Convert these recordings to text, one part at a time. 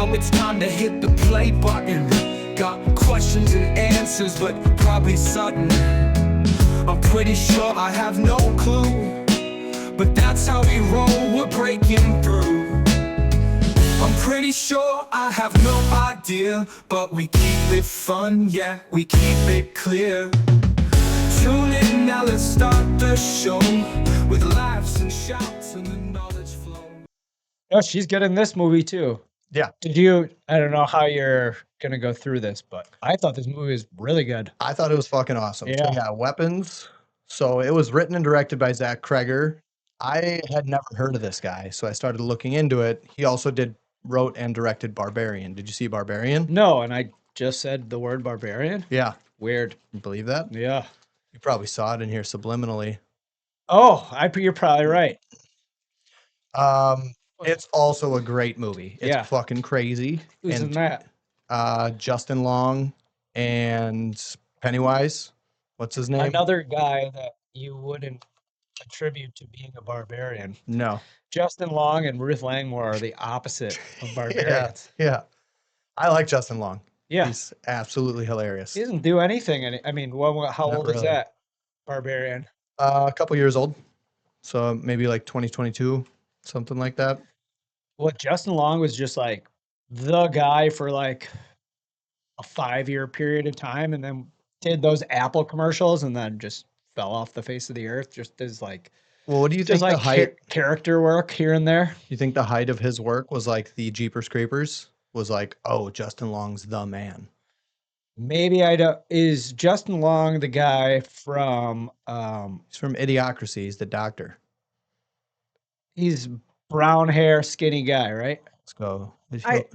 now it's time to hit the play button. Got questions and answers, but probably sudden. I'm pretty sure I have no clue, but that's how we roll, we're breaking through. I'm pretty sure I have no idea, but we keep it fun, yeah, we keep it clear. Tune in now, let's start the show, with laughs and shouts and the knowledge flow. Oh, she's good in this movie too. Yeah. I don't know how you're gonna go through this, but I thought this movie was really good. I thought it was fucking awesome. Yeah. So yeah, Weapons. So it was written and directed by Zach Kreger. I had never heard of this guy, so I started looking into it. He also wrote and directed Barbarian. Did you see Barbarian? No, and I just said the word barbarian. Yeah. Weird. You believe that? Yeah. You probably saw it in here subliminally. Oh, you're probably right. It's also a great movie. It's Yeah. fucking crazy. Who's in that? Justin Long and Pennywise. What's his name? Another guy that you wouldn't attribute to being a barbarian. No. Justin Long and Ruth Langmore are the opposite of Yeah. barbarians. Yeah. I like Justin Long. Yeah. He's absolutely hilarious. He doesn't do anything. How Not old is really. that? Barbarian. A couple years old. So maybe like 2022, something like that. Well, Justin Long was just like the guy for like a 5-year period of time, and then did those Apple commercials, and then just fell off the face of the earth. Just as like, Well, what do you think just like the height? character work here and there. You think the height of his work was like the Jeepers Creepers? Was like, oh, Justin Long's the man. Maybe I don't. Is Justin Long the guy from? He's from Idiocracy. He's the doctor. He's brown hair, skinny guy, right? Let's go.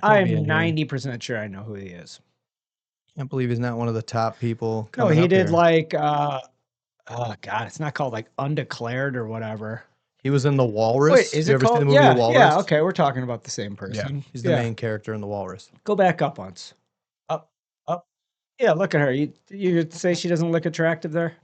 I'm 90% sure I know who he is. Can't believe he's not one of the top people. No, coming he up did here. like oh God, it's not called like Undeclared or whatever. He was in The Walrus. Wait, is you it ever called? seen the movie Yeah, The Walrus? yeah. Okay, we're talking about the same Yeah, person. he's the Yeah. main character in The Walrus. Go back up once. Up, up. Yeah, look at her. You say she doesn't look attractive there?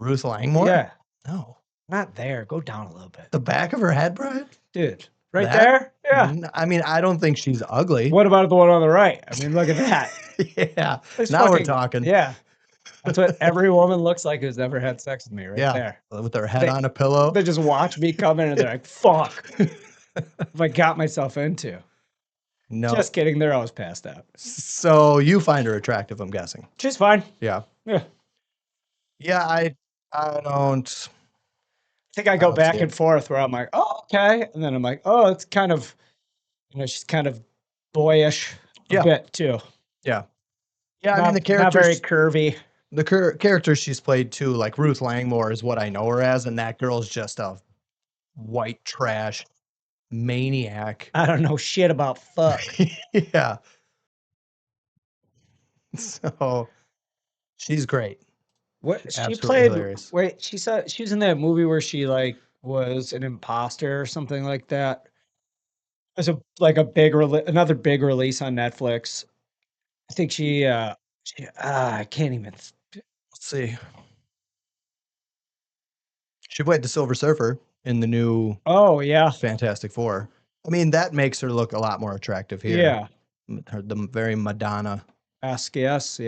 Ruth Langmore? Yeah, No. not there. Go down a little bit, The back of her head, Brian? dude. Right That? there. Yeah. I mean, I don't think she's ugly. What about the one on the right? I mean, look at that. Yeah. It's Now we're fucking- talking. Yeah, that's what every woman looks like who's ever had sex with me. Right Yeah. there. With her head They- on a pillow. They just watch me come in and they're like, "Fuck." If I got myself into. No. Just kidding. They're always passed out. So you find her attractive, I'm guessing. She's fine. Yeah. Yeah. Yeah, I don't. I think I go don't back see and it. forth where I'm like, oh, okay. And then I'm like, oh, it's kind of, she's kind of boyish a Yeah. bit too. Yeah. Yeah, I Not- mean, the not very characters, curvy. characters she's played too, like Ruth Langmore is what I know her as, and that girl's just a white trash maniac. I don't know shit about fuck. Yeah. So she's great. What she Absolutely played? hilarious. Wait, she was in that movie where she like was an imposter or something like that. There's another big release on Netflix. I think I can't even. Let's see. She played the Silver Surfer in the new Oh yeah, Fantastic Four. I mean, that makes her look a lot more attractive here. yeah. The very Madonna. Ask yes.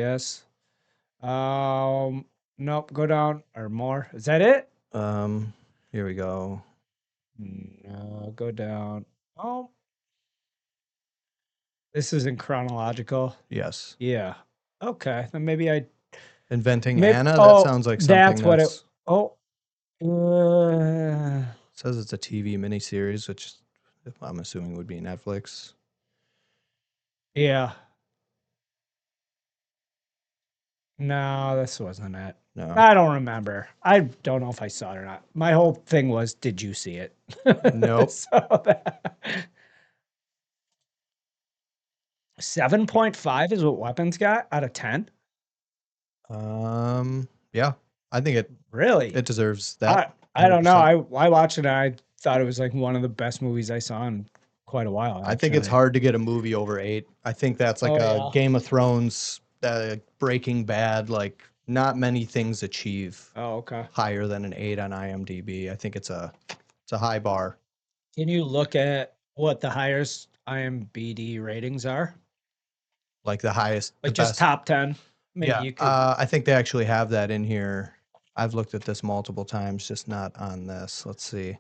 Nope. Go down or more. Is that it? Here we go. No, go down. Oh, this isn't chronological. Yes. Yeah. Okay. Then maybe I. Inventing Mayb- Anna? oh, That sounds like something that's what it- that's- Oh. says it's a TV miniseries, which I'm assuming would be Netflix. Yeah. No, this wasn't it. No. I don't remember. I don't know if I saw it or not. My whole thing was, did you see it? Nope. 7.5 is what Weapons got out of 10. Yeah. I think Really? it deserves that. I don't know. 100%. I watched it and I thought it was like one of the best movies I saw in quite a while. I think it's actually. hard to get a movie over 8. I think that's like Oh, yeah. Game of Thrones, Breaking Bad. Like, not many things achieve Oh, okay. higher than an 8 on IMDb. I think it's a high bar. Can you look at what the highest IMDb ratings are. Like the highest, Like the just best. top 10. Maybe Yeah, you could. I think they actually have that in here. I've looked at this multiple times, just not on this. Let's see.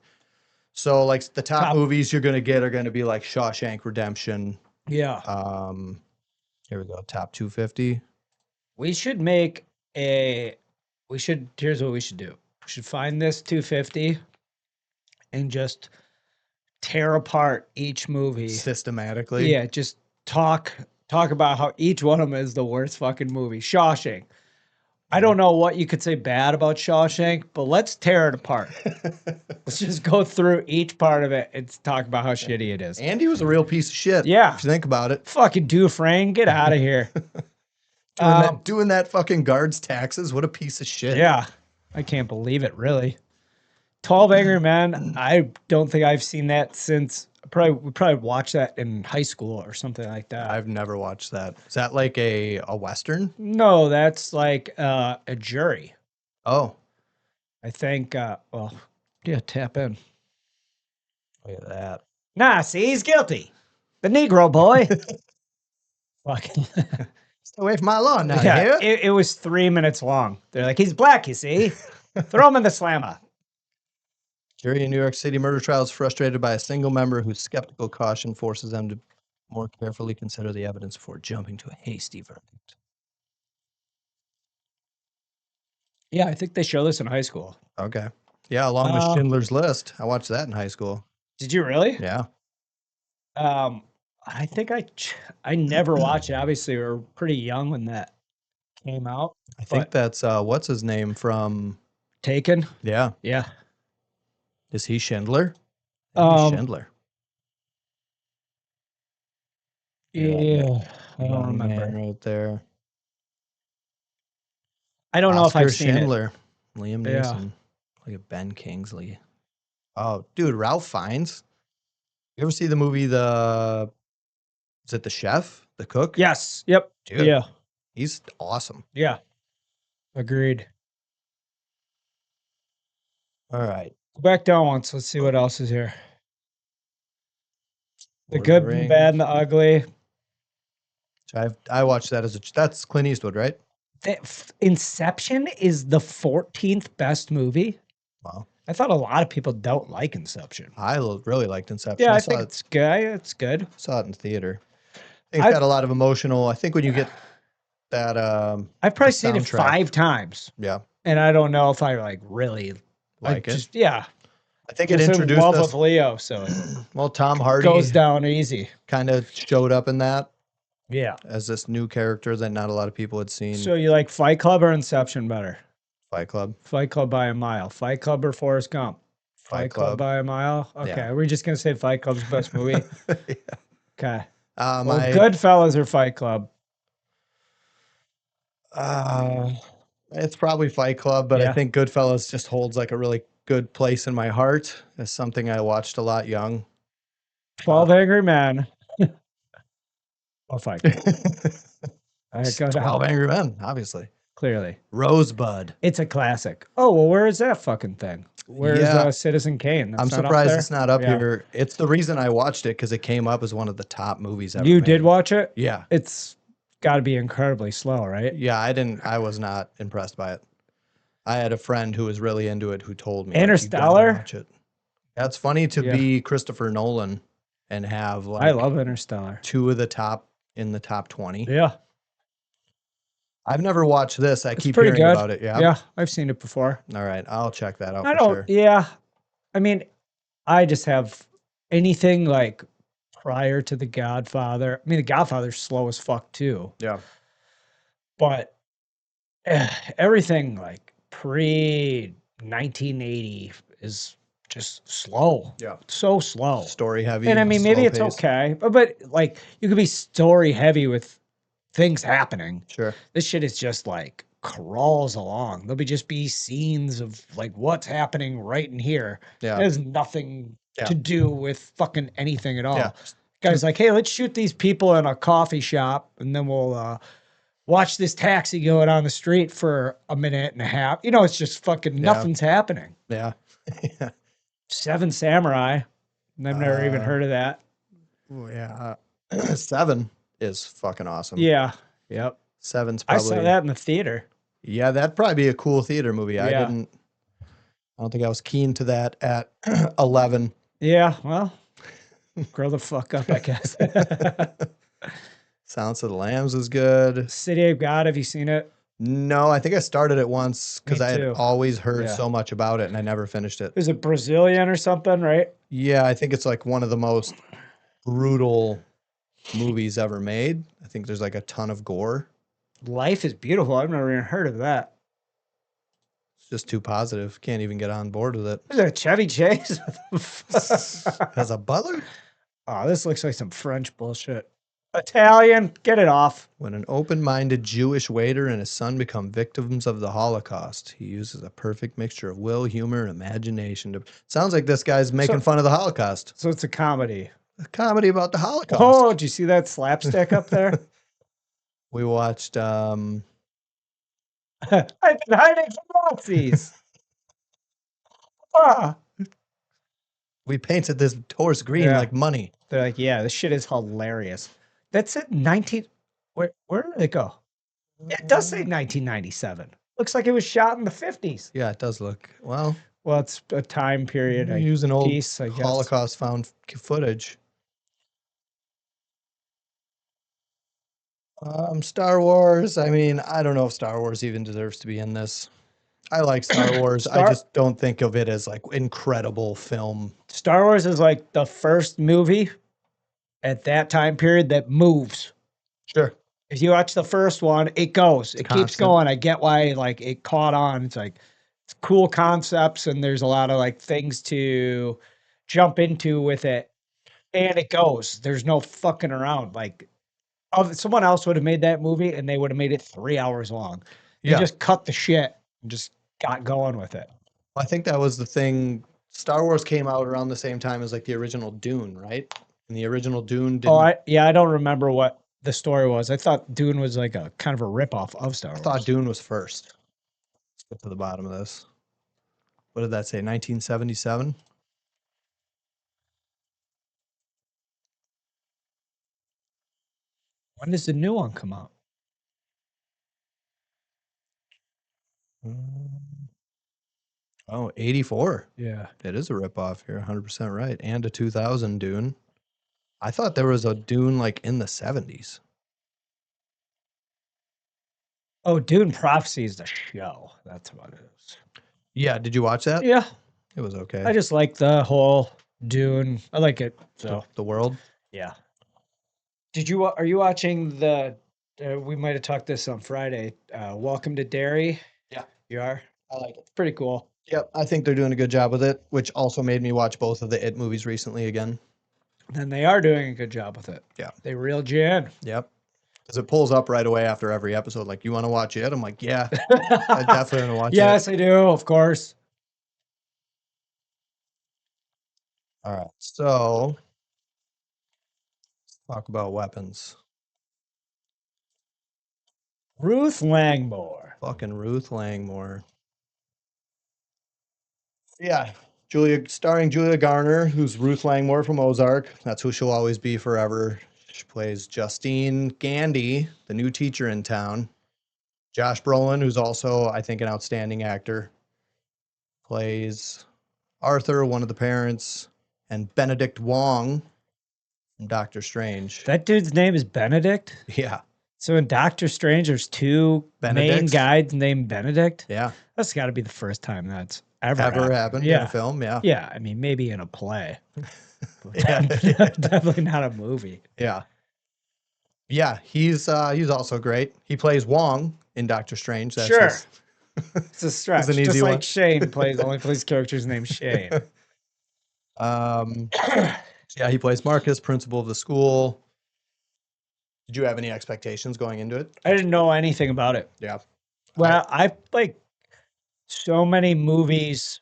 So, like the top Top- movies you're gonna get are gonna be like Shawshank Redemption. Yeah. Here we go, top 250. We should make a. Here's what we should do. We should find this 250 and just tear apart each movie. Systematically. Yeah, just talk about how each one of them is the worst fucking movie. Shawshank. I don't know what you could say bad about Shawshank, but let's tear it apart. Let's just go through each part of it and talk about how shitty it is. Andy was a real piece of shit. Yeah. If you think about it. Fucking Dufresne, get out of here. Doing that fucking guard's taxes, what a piece of shit. Yeah, I can't believe it, really. 12 Angry Men, I don't think I've seen that since, we probably watched that in high school or something like that. I've never watched that. Is that like a Western? No, that's like a jury. Oh, I think, well, yeah, tap in. look at that. Nah, see, he's guilty. The Negro boy. Fucking. Stay away from my lawn now, Yeah, you hear? it was 3 minutes long. They're like, he's black, you see? Throw him in the slammer. Jury in New York City murder trial is frustrated by a single member whose skeptical caution forces them to more carefully consider the evidence before jumping to a hasty verdict. Yeah, I think they show this in high school. Okay. Yeah, along with Schindler's List. I watched that in high school. Did you really? Yeah. I think I never watched it. Obviously, we were pretty young when that came out. I think that's what's his name from Taken. Yeah. Yeah. Is he Schindler? I think he's Schindler. Yeah. I don't Young man remember. right there. I don't know if Oscar I've seen it. Schindler. Liam Yeah. Neeson. Look at Ben Kingsley. Oh, dude, Ralph Fiennes. You ever see the movie is it The Chef? The Cook? Yes. Yep. Dude, Yeah. he's awesome. Yeah. Agreed. All right. Go back down once. Let's see what else is here. The Lord of Good, the the Bad, and the Ugly. I watched that that's Clint Eastwood, right? Inception is the 14th best movie. Wow. I thought a lot of people don't like Inception. I really liked Inception. Yeah, I think it's good. It's good. Saw it in theater. I think it's got a lot of emotional. I think when you get that I've probably seen it soundtrack. 5 times. Yeah. And I don't know if I like really Like it. Yeah. I think it Just in introduced love us. with Leo, so it Well, Tom Hardy goes down easy. kind of showed up in that Yeah. as this new character that not a lot of people had seen. So you like Fight Club or Inception better? Fight Club. Fight Club by a mile. Fight Club or Forrest Gump? Fight Club by a mile. Okay, Yeah. are we just gonna say Fight Club's the best movie? Yeah. Okay. Well, Goodfellas or Fight Club? It's probably Fight Club, but Yeah. I think Goodfellas just holds like a really good place in my heart as something I watched a lot young. 12 Angry Men. Or Fight Club. All right, go 12 down. Angry Men, obviously. Clearly. Rosebud. It's a classic. Oh, well, where is that fucking thing? Where's Yeah. Citizen Kane? That's I'm not up surprised there? it's not up Yeah. here. It's the reason I watched it because it came up as one of the top movies ever. You made. did watch it? Yeah. It's got to be incredibly slow, right? Yeah, I was not impressed by it. I had a friend who was really into it who told me like, "You gotta Interstellar? watch it." That's funny to Yeah. be Christopher Nolan and have like I love Interstellar. 2 of the top in the top 20. Yeah. I've never watched this. I It's keep pretty hearing good. about it. Yeah. Yeah, I've seen it before. All right, I'll check that out I for don't, sure. yeah. I mean, I just have anything like prior to The Godfather. I mean, The Godfather's slow as fuck too, Yeah. but everything like pre 1980 is just slow. Yeah. So slow. Story heavy. And I mean, maybe it's slow-paced. okay, but like you could be story heavy with things happening. Sure. This shit is just like crawls along. There'll just be scenes of like what's happening right in here. Yeah. It has nothing Yeah. to do with fucking anything at all. Yeah. Guy's like, hey, let's shoot these people in a coffee shop and then we'll watch this taxi go down the street for a minute and a half. You know, it's just fucking nothing's happening. Yeah. Yeah. 7 Samurai. I've never even heard of that. Oh, yeah. 7 is fucking awesome. Yeah. Yep. 7's I saw probably that in the theater. yeah, that'd probably be a cool theater movie. I Yeah. don't think I was keen to that at 11. Yeah. Well, grow the fuck up, I guess. Silence of the Lambs is good. City of God. Have you seen it? No, I think I started it once because Me I had too. always heard Yeah. so much about it and I never finished it. Is it Brazilian or something, right? Yeah, I think it's like one of the most brutal movies ever made. I think there's like a ton of gore. Life is Beautiful. I've never even heard of that. It's just too positive. Can't even get on board with it. Is it Chevy Chase? As a butler? Oh, this looks like some French bullshit. Italian, get it off. When an open-minded Jewish waiter and his son become victims of the Holocaust, he uses a perfect mixture of will, humor, and imagination. Sounds like this guy's making fun of the Holocaust. So it's a comedy. A comedy about the Holocaust. Oh, did you see that slapstick up there? We watched I've been hiding from Nazis. Ah. we painted this horse green Yeah. like money. They're like, yeah, this shit is hilarious. That's it. 19. Where did it go? It does say 1997. Looks like it was shot in the 50s. Yeah, it does look. Well, it's a time period. you use an old piece, I guess. Holocaust found footage. Star Wars. I mean, I don't know if Star Wars even deserves to be in this. I like Star Wars. I just don't think of it as like incredible film. Star Wars is like the first movie at that time period that moves. Sure. If you watch the first one, it goes. It keeps constant. going. I get why like it caught on. It's like it's cool concepts and there's a lot of like things to jump into with it. And it goes. There's no fucking around. Like someone else would have made that movie and they would have made it 3 hours long. They just cut the shit and just got going with it. I think that was the thing. Star Wars came out around the same time as like the original Dune, right? And the original Dune didn't. I don't remember what the story was. I thought Dune was like a kind of a ripoff of Star Wars. I thought Dune was first. Let's get to the bottom of this. What did that say? 1977? When does the new one come out? Oh, 84. Yeah. It is a ripoff. You're 100% right. And a 2000 Dune. I thought there was a Dune like in the 70s. Oh, Dune Prophecy is the show. That's what it is. Yeah, did you watch that? Yeah. It was okay. I just like the whole Dune. I like it. So the world. yeah. Are you watching the we might have talked this on Friday. Welcome to Derry. Yeah. You are? I like it. It's pretty cool. Yep, I think they're doing a good job with it, which also made me watch both of the It movies recently again. And they are doing a good job with it. Yeah. They reeled you in. Yep. Because it pulls up right away after every episode. Like, you want to watch it? I'm like, yeah, I definitely want to watch it. Yes, I do, of course. All right, so let's talk about weapons. Ruth Langmore. Fucking Ruth Langmore. Yeah, starring Julia Garner, who's Ruth Langmore from Ozark. That's who she'll always be forever. She plays Justine Gandy, the new teacher in town. Josh Brolin, who's also, I think, an outstanding actor, plays Arthur, one of the parents, and Benedict Wong from Doctor Strange. That dude's name is Benedict? Yeah. So in Doctor Strange, there's two main Benedicts? guys named Benedict? Yeah. That's got to be the first time that's ever happened in a film, yeah. Yeah, I mean, maybe in a play. Yeah. Definitely not a movie. Yeah. Yeah, he's also great. He plays Wong in Doctor Strange. That's Sure. his- It's a stretch. an Just easy like one. Shane only plays characters named Shane. Yeah, he plays Marcus, principal of the school. Did you have any expectations going into it? I didn't know anything about it. Yeah. Well, I like so many movies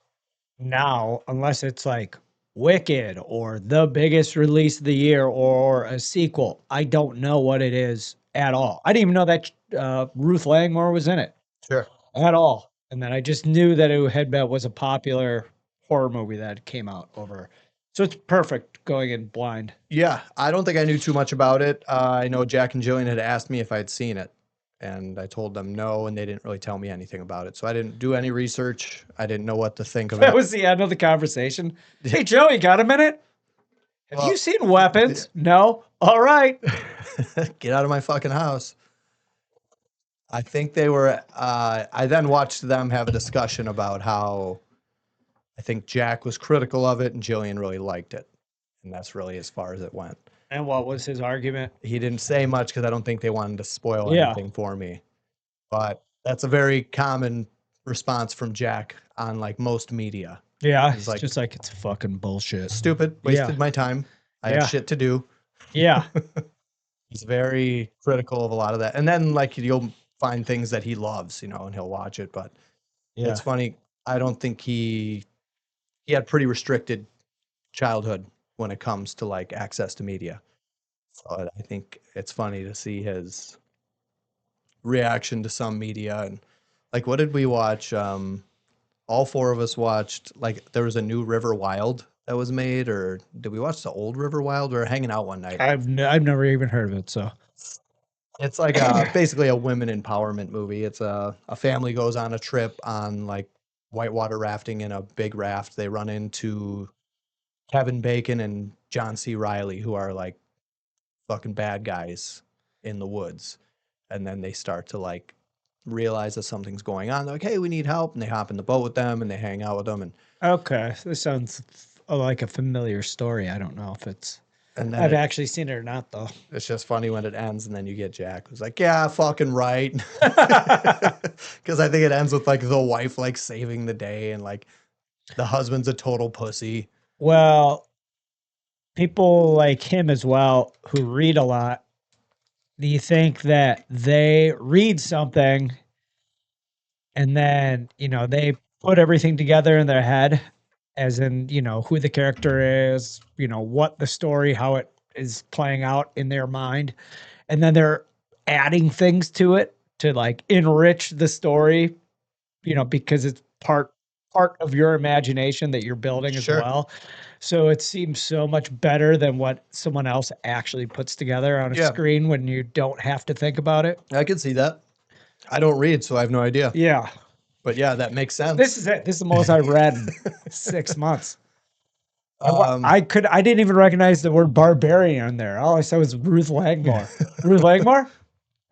now, unless it's like Wicked or the biggest release of the year or a sequel. I don't know what it is at all. I didn't even know that Ruth Langmore was in it Sure. at all. And then I just knew that it was a popular horror movie that came out over So it's perfect going in blind. Yeah, I don't think I knew too much about it. I know Jack and Jillian had asked me if I'd seen it, and I told them no, and they didn't really tell me anything about it. So I didn't do any research. I didn't know what to think of That it. was the end of the conversation. Hey, Joey, got a minute? Have Well, you seen Weapons? No? All right. Get out of my fucking house. I think they were. I then watched them have a discussion about how I think Jack was critical of it and Jillian really liked it. And that's really as far as it went. And what was his argument? He didn't say much because I don't think they wanted to spoil Yeah. anything for me. But that's a very common response from Jack on like most media. Yeah, He's it's like, just like it's fucking bullshit. stupid, wasted Yeah. my time. I Yeah. have shit to do. Yeah. He's very critical of a lot of that. And then like you'll find things that he loves, you know, and he'll watch it. But Yeah. it's funny. I don't think he had pretty restricted childhood when it comes to like access to media. So I think it's funny to see his reaction to some media. And like, what did we watch? All four of us watched, like, there was a new River Wild that was made, or did we watch the old River Wild? We were hanging out one night. I've never even heard of it, so It's like basically a women empowerment movie. It's a family goes on a trip on like whitewater rafting in a big raft. They run into Kevin Bacon and John C. Riley, who are like fucking bad guys in the woods. And then they start to like realize that something's going on. They're like, hey, we need help. And they hop in the boat with them and they hang out with them. And okay. This sounds like a familiar story. I don't know if it's then I've actually seen it or not though. it's just funny when it ends and then you get Jack who's like, yeah, fucking right. Because I think it ends with like the wife like saving the day and like the husband's a total pussy. Well, people like him as well who read a lot, do you think that they read something and then, they put everything together in their head, as in, who the character is, what the story, how it is playing out in their mind, and then they're adding things to it to like enrich the story, because it's part of your imagination that you're building as Sure. well. So it seems so much better than what someone else actually puts together on a Yeah. screen when you don't have to think about it. I can see that. I don't read, so I have no idea. Yeah. But yeah, that makes sense. This is it. This is the most I've read in 6 months. Um, I didn't even recognize the word barbarian in there. All I saw was Ruth Langmore. Ruth Langmore?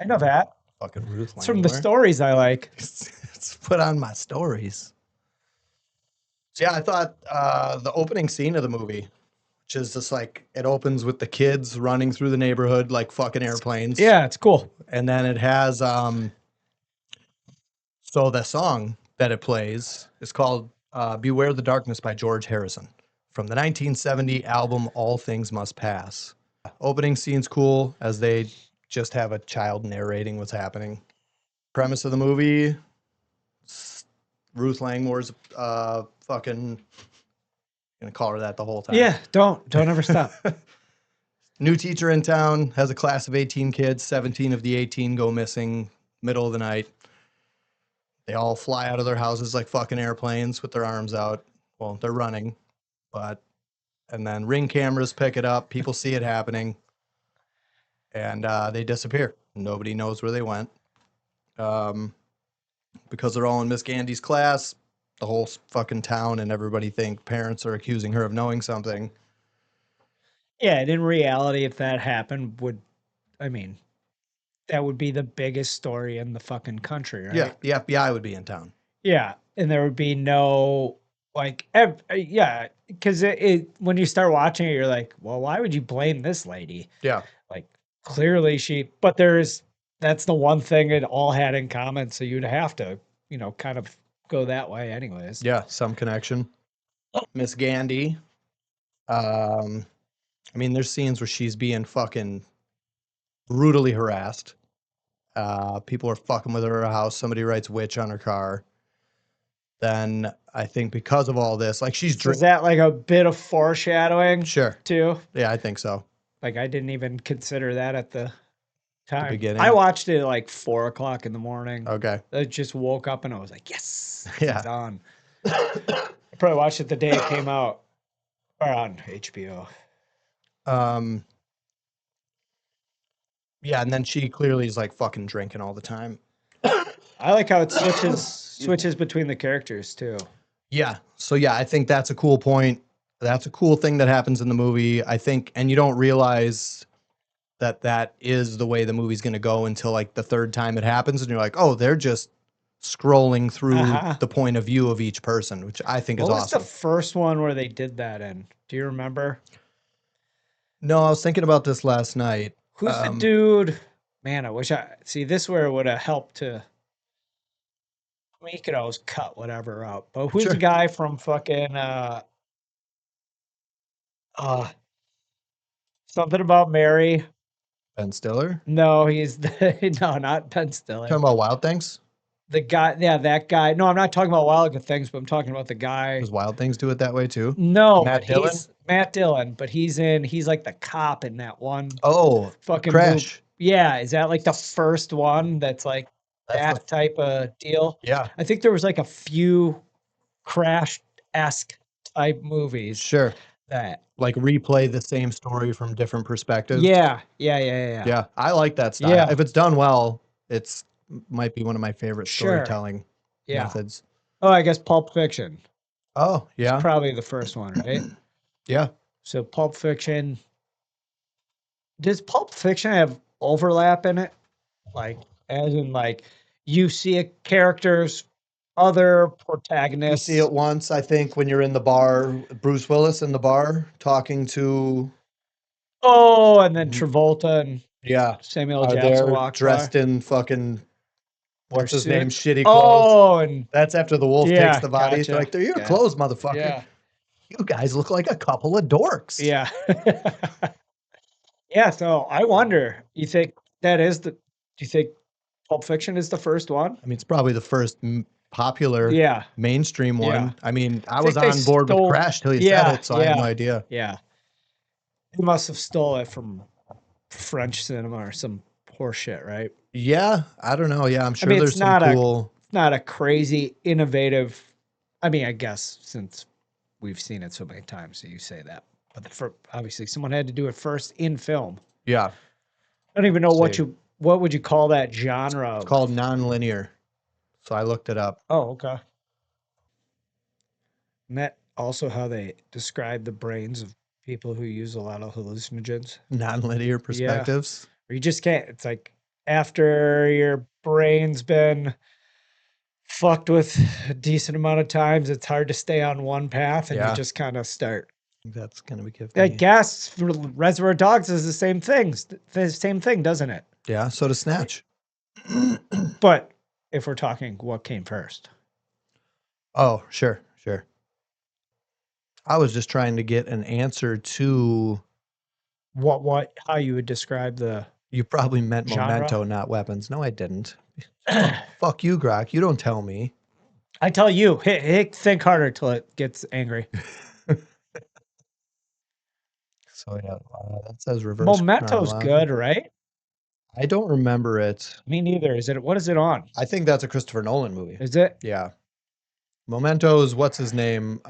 I know that. fucking Ruth It's from the Langmore. stories I like. It's put on my stories. So yeah, I thought the opening scene of the movie, which is just like it opens with the kids running through the neighborhood like fucking airplanes. Yeah, it's cool. And then it has so the song that it plays is called Beware the Darkness by George Harrison from the 1970 album All Things Must Pass. Opening scene's cool as they just have a child narrating what's happening. Premise of the movie, Ruth Langmore's fucking gonna call her that the whole time. Yeah, don't ever stop. New teacher in town, has a class of 18 kids, 17 of the 18 go missing middle of the night. They all fly out of their houses like fucking airplanes with their arms out. Well, they're running, and then Ring cameras pick it up. People see it happening, and they disappear. Nobody knows where they went. Because they're all in Miss Gandy's class, the whole fucking town and everybody think parents are accusing her of knowing something. Yeah, and in reality, if that happened, that would be the biggest story in the fucking country, right? Yeah, the FBI would be in town. Yeah, and there would be no yeah, because when you start watching it, you're like, well, why would you blame this lady? Yeah. Like clearly but that's the one thing it all had in common, so you'd have to, kind of go that way anyways. Yeah, some connection. Miss Gandy. There's scenes where she's being fucking brutally harassed. People are fucking with her at her house. Somebody writes witch on her car. Then I think because of all this, like she's So is that like a bit of foreshadowing Sure. too? Yeah, I think so. Like I didn't even consider that at the time. beginning? I watched it at like 4:00 in the morning. Okay. I just woke up and I was like, yes, Yeah. it's on. I probably watched it the day it came out. Or on HBO. Um, yeah, and then she clearly is like fucking drinking all the time. I like how it switches between the characters too. Yeah. So yeah, I think that's a cool point. That's a cool thing that happens in the movie. I think, and you don't realize that that is the way the movie's going to go until like the third time it happens, and you're like, oh, they're just scrolling through Uh-huh. the point of view of each person, which I think is What was the awesome. first one where they did that in? Do you remember? No, I was thinking about this last night. Who's the dude? Man, I wish I see this where it would have helped to. I mean, you could always cut whatever out. But who's the Sure. guy from fucking uh something about Mary? Ben Stiller. No, he's the no, not Ben Stiller. Talking about Wild Things. The guy, yeah, that guy. No, I'm not talking about Wild Good Things, but I'm talking about the guy. Does Wild Things do it that way too? No, Matt but Dillon? he's Matt Dillon, but he's like the cop in that one Oh, fucking movie. Crash. Yeah, is that like the first one that's like That's that the, type of deal? yeah, I think there was like a few Crash-esque type movies sure. that. Like replay the same story from different perspectives. Yeah. Yeah, I like that style. Yeah. If it's done well, it's might be one of my favorite Sure. storytelling Yeah. methods. Oh, I guess Pulp Fiction. Oh, yeah. Probably the first one, right? Yeah. So Pulp Fiction. Does Pulp Fiction have overlap in it? Like, as in, like, you see a character's other You protagonists. see it once, I think, when you're in the bar, Bruce Willis in the bar talking to, Oh, and then Travolta and yeah, Samuel L. are Jackson there walk dressed by. in fucking, what's Their his name, suits. shitty clothes. Oh, and That's after the wolf takes yeah, the body. They're gotcha. like, they're your Yeah. clothes, motherfucker. Yeah. You guys look like a couple of dorks. Yeah. Yeah, so I wonder, you think that is do you think Pulp Fiction is the first one? I mean, it's probably the first popular Yeah. mainstream Yeah. one. I mean, I think was they on board with stole- Crash till you said Yeah, it, so I have no yeah. idea. Yeah. They must have stole it from French cinema or some horse shit, right? Yeah, I don't know. Yeah, I'm sure mean, there's it's some not cool. not a crazy innovative. I mean, I guess since we've seen it so many times, so you say that. But obviously someone had to do it first in film. Yeah, I don't even know See. what would you call that genre? it's called non-linear. So I looked it up. Oh, okay. And that also how they describe the brains of people who use a lot of hallucinogens. Non-linear perspectives. Or you just can't. It's like after your brain's been fucked with a decent amount of times, it's hard to stay on one path, and Yeah. you just kind of start. That's gonna be give I me. guess Reservoir Dogs is the same thing. The same thing, doesn't it? Yeah, so does Snatch. But if we're talking what came first. Oh, sure. I was just trying to get an answer to. How you would describe the You probably meant Genre? Memento, not weapons. No, I didn't. Fuck you, Grok. You don't tell me. I tell you, think harder till it gets angry. So yeah, that says reverse. Memento's chronology. good, right? I don't remember it. Me neither. What is it on? I think that's a Christopher Nolan movie. Is it? Yeah. Memento's, what's his name?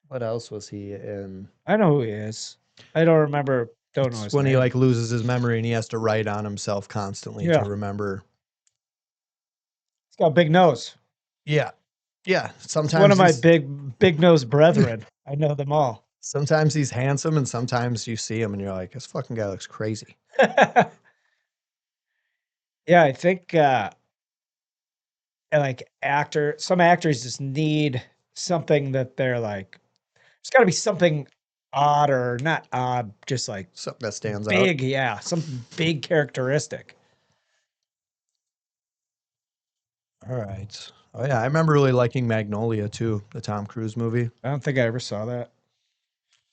What else was he in? I know who he is. I don't remember. Don't know It's his when he name. like loses his memory and he has to write on himself constantly Yeah. to remember. He's got a big nose. Yeah. Yeah. It's Sometimes one of my he's- big nose brethren. I know them all. sometimes he's handsome and sometimes you see him and you're like, this fucking guy looks crazy. Yeah, I think like some actors just need something that they're like, there's got to be something odd or not odd, just like Something that stands out. big, yeah, some big characteristic. All right. Oh yeah, I remember really liking Magnolia too, the Tom Cruise movie. I don't think I ever saw that.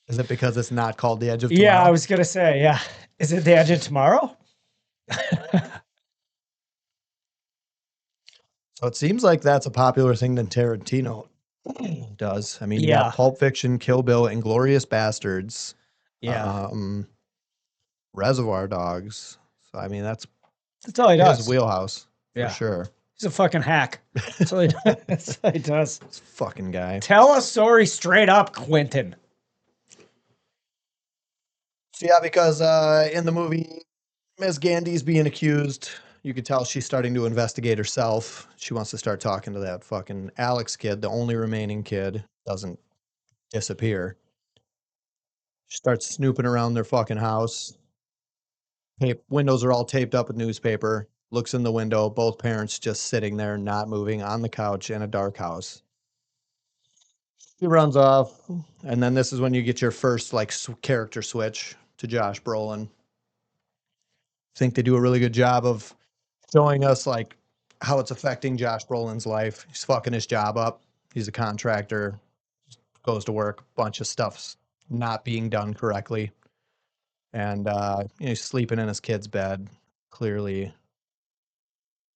Is it because it's not called The Edge of Tomorrow? Yeah, I was gonna say, yeah. Is it The Edge of Tomorrow? So it seems like that's a popular thing that Tarantino does. I mean, you Yeah. got Pulp Fiction, Kill Bill, Inglourious Bastards, Yeah, Reservoir Dogs. So I mean, that's that's all he his does. wheelhouse for Yeah. sure. He's a fucking hack. That's all he does. That's all he does. This fucking guy. Tell a story straight up, Quentin. So yeah, because in the movie, Ms. Gandy's being accused. You could tell she's starting to investigate herself. She wants to start talking to that fucking Alex kid, the only remaining kid, doesn't disappear. She starts snooping around their fucking house. Windows are all taped up with newspaper. Looks in the window, both parents just sitting there, not moving, on the couch in a dark house. She runs off, and then this is when you get your first like character switch to Josh Brolin. I think they do a really good job of showing us like how it's affecting Josh Brolin's life. He's fucking his job up. He's a contractor, goes to work, bunch of stuff's not being done correctly. And he's sleeping in his kid's bed, clearly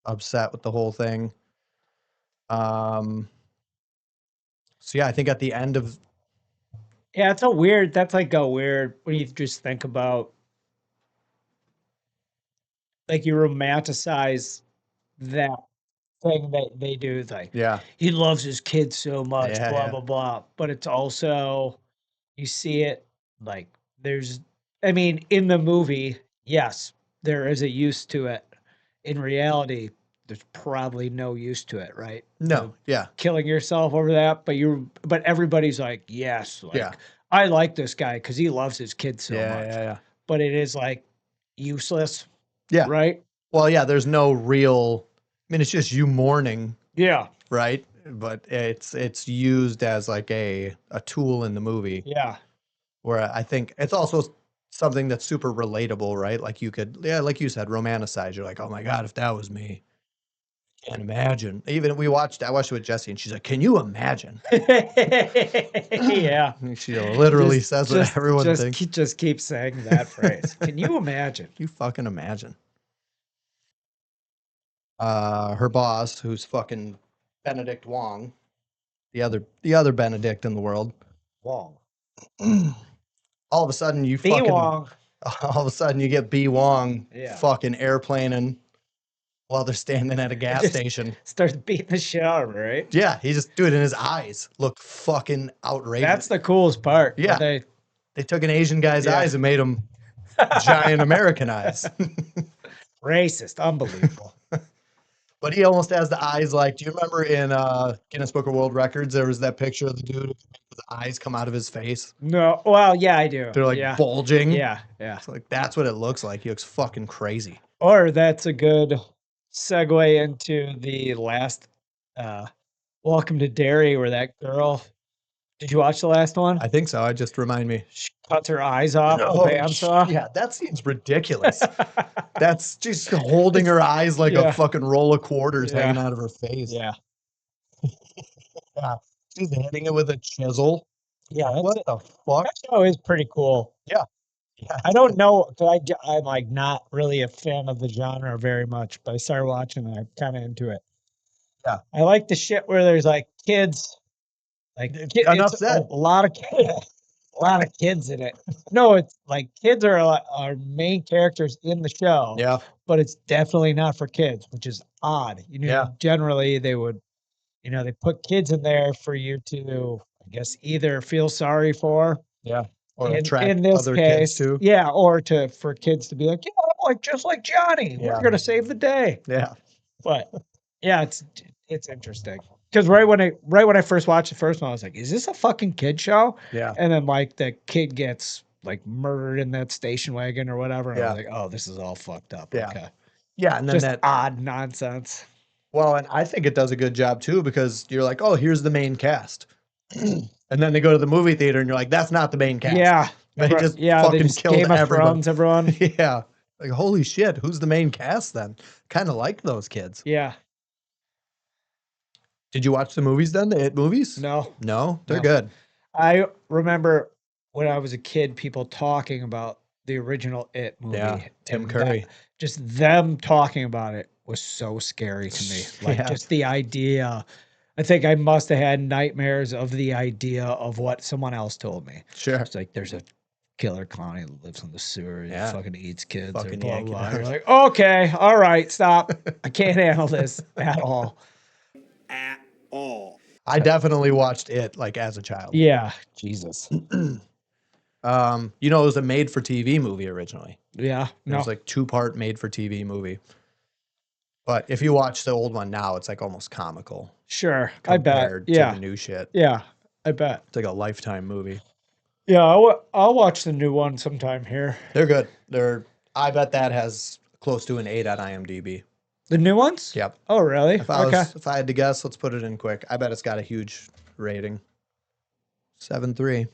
upset with the whole thing. So yeah, I think at the end of Yeah, that's like a weird, when you just think about, like, you romanticize that thing that they do. It's like, yeah, he loves his kids so much, yeah, blah, yeah, blah, blah. But it's also, you see it, like, there's, I mean, in the movie, yes, there is a use to it. In reality, there's probably no use to it, right? no, yeah, Killing yourself over that, but everybody's like, yes, yeah, like, I like this guy because he loves his kids so yeah, much. yeah. But it is like useless, Yeah. right? Well, yeah, there's no real. I mean, it's just you mourning, Yeah, right? But it's used as like a tool in the movie. yeah. Where I think it's also something that's super relatable, right? Like you could, yeah, like you said, romanticize. You're like, oh my god, if that was me, can't imagine. Even I watched it with Jessie, and she's like, can you imagine? Yeah. She literally says what everyone thinks. Just keep saying that phrase. Can you imagine? You fucking imagine. Her boss, who's fucking Benedict Wong, the other Benedict in the world. Wong. All of a sudden you B fucking Wong. all of a sudden you get B Wong Yeah. fucking airplaning while they're standing at a gas Just station. starts beating the shit out of her, right? Yeah, he just do it in his eyes. Look fucking outrageous. That's the coolest part. Yeah. They They took an Asian guy's Yeah. eyes and made him giant American eyes. racist, unbelievable. But he almost has the eyes like, do you remember in Guinness Book of World Records, there was that picture of the dude with the eyes come out of his face? No, well, yeah, I do. They're like yeah. bulging. Yeah, yeah. It's like, that's what it looks like. He looks fucking crazy. Or that's a good segue into the last Welcome to Derry, where that girl. Did you watch the last one? I think so. Just remind me. She cuts her eyes off with a bandsaw. Yeah, that seems ridiculous. That's just holding her eyes like Yeah. a fucking roll of quarters Yeah. hanging out of her face. Yeah. Yeah. She's hitting it with a chisel. Yeah, What the fuck? that show is pretty cool. Yeah. I don't know, 'cause I'm like not really a fan of the genre very much, but I started watching and I'm kind of into it. Yeah. I like the shit where there's like kids, like Enough it's said. a lot of a lot of kids in it. No, it's like kids are main characters in the show. Yeah. But it's definitely not for kids, which is odd. Yeah. Generally they would, they put kids in there for you to, I guess, either feel sorry for. Yeah. Or in attract this other case, kids too. yeah, or for kids to be like, yeah, I'm like just like Johnny. Yeah. We're gonna save the day. Yeah. But yeah, it's interesting. Because right when I first watched the first one, I was like, is this a fucking kid show? Yeah. And then like the kid gets like murdered in that station wagon or whatever. And I Yeah. was like, oh, this is all fucked up. Yeah. Okay. Yeah. And then Just that, odd nonsense. well, and I think it does a good job too, because you're like, oh, here's the main cast. And then they go to the movie theater and you're like, that's not the main cast. Yeah. They just they fucking just killed Game of everyone. Thrones, everyone. Yeah. Like, holy shit, who's the main cast then? Kind of like those kids. Yeah. Did you watch the movies then? The It movies? No. No? They're No. good. I remember when I was a kid, people talking about the original It movie. Yeah. Tim and Curry. just them talking about it was so scary to me. Like Yeah. just the idea. I think I must have had nightmares of the idea of what someone else told me. Sure. It's like there's a killer clown. He lives in the sewer. He Yeah. fucking eats kids. Or Fucking blah, yanking blah. You're out. like, okay, all right, stop. I can't handle this at all. At all. I definitely watched it like as a child. Yeah, Jesus. You know, it was a made-for-TV movie originally. Yeah, It no, was like 2-part made-for-TV movie. But if you watch the old one now, it's like almost comical sure. I bet. compared to Yeah, the new shit. yeah, I bet. It's like a Lifetime movie. Yeah, I'll watch the new one sometime here. They're good. I bet that has close to an 8 on IMDb. The new ones? Yep. Oh, really? If I Okay. if I had to guess, let's put it in quick. I bet it's got a huge rating. 7.3.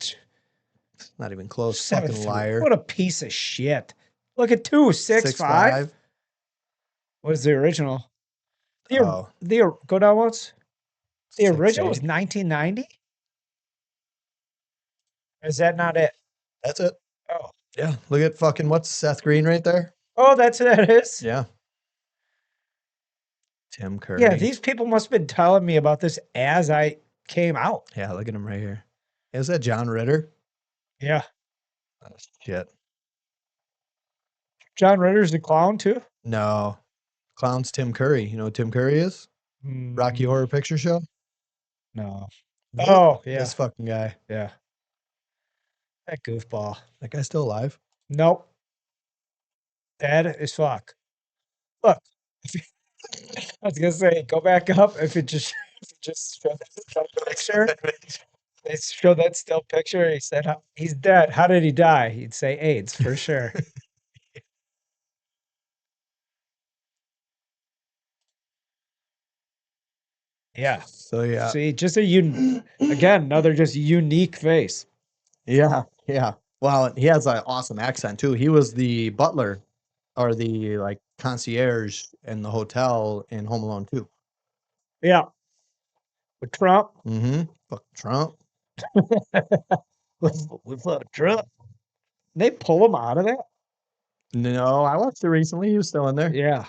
It's not even close. 7-3. Fucking liar. What a piece of shit. Look at 2.65. What is the original? Oh. Go down once. The original 6.8. was 1990. Is that not it? That's it. Oh, Yeah. Look at fucking what's Seth Green right there? oh, that's who that is. Yeah. Tim Curry. Yeah, these people must have been telling me about this as I came out. Yeah, look at him right here. Is that John Ritter? Yeah, Oh, shit. John Ritter's the clown too. No. Clown's Tim Curry. You know who Tim Curry is? Rocky Mm, Horror Picture Show? No. Oh, yeah, This fucking guy. yeah. That goofball. That guy's still alive. Nope. Dead as fuck. Look. I was gonna say, go back up. If it just show that still picture, they show that still picture. He said he's dead. How did he die? He'd say AIDS for sure. Yeah. So yeah. See, just again, another just unique face. Yeah. Yeah. Well, he has an awesome accent too. He was the butler or the like concierge in the hotel in Home Alone 2. Yeah. With Trump. Mm-hmm. Fuck Trump. With Trump. They pull him out of that? No, I watched it recently. He was still in there. Yeah.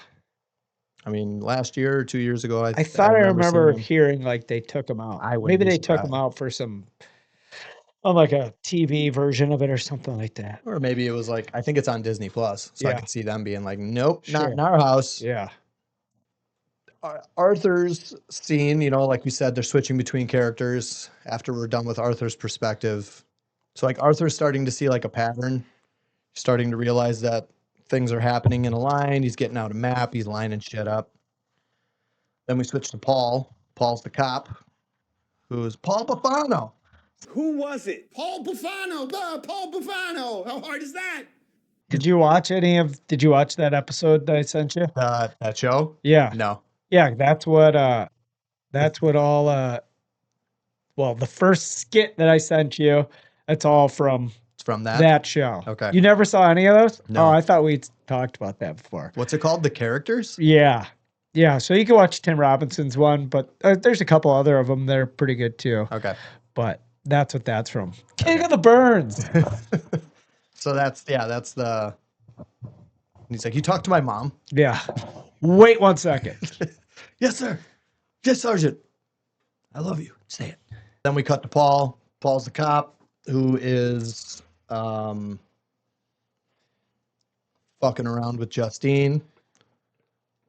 I mean, last year or 2 years ago, I thought I remember seeing him. heering like they took him out. I wouldn't Maybe be they took him surprised. out for some on like a TV version of it or something like that. Or maybe it was like, I think it's on Disney Plus. So I Yeah. could see them being like, nope, not Sure. in our house. Yeah. Arthur's scene, you know, like you said, they're switching between characters after we're done with Arthur's perspective. So like Arthur's starting to see like a pattern, starting to realize that things are happening in a line. He's getting out a map. He's lining shit up. Then we switch to Paul. Paul's the cop, who's Paul Bufano. Who was it? Paul Bufano. Paul Bufano. How hard is that? Did you watch that episode that I sent you? That show? Yeah. No. Yeah, that's what all well, the first skit that I sent you, that's all from It's from that. that show. Okay. You never saw any of those? No. Oh, I thought we talked about that before. What's it called? The characters? Yeah. Yeah, so you can watch Tim Robinson's one, but there's a couple other of them that are pretty good too. Okay. But that's what that's from. King of the Burns. So that's the. He's like, you talked to my mom. Yeah. Wait 1 second. Yes, sir. Yes, Sergeant. I love you. Say it. Then we cut to Paul. Paul's the cop who is fucking around with Justine.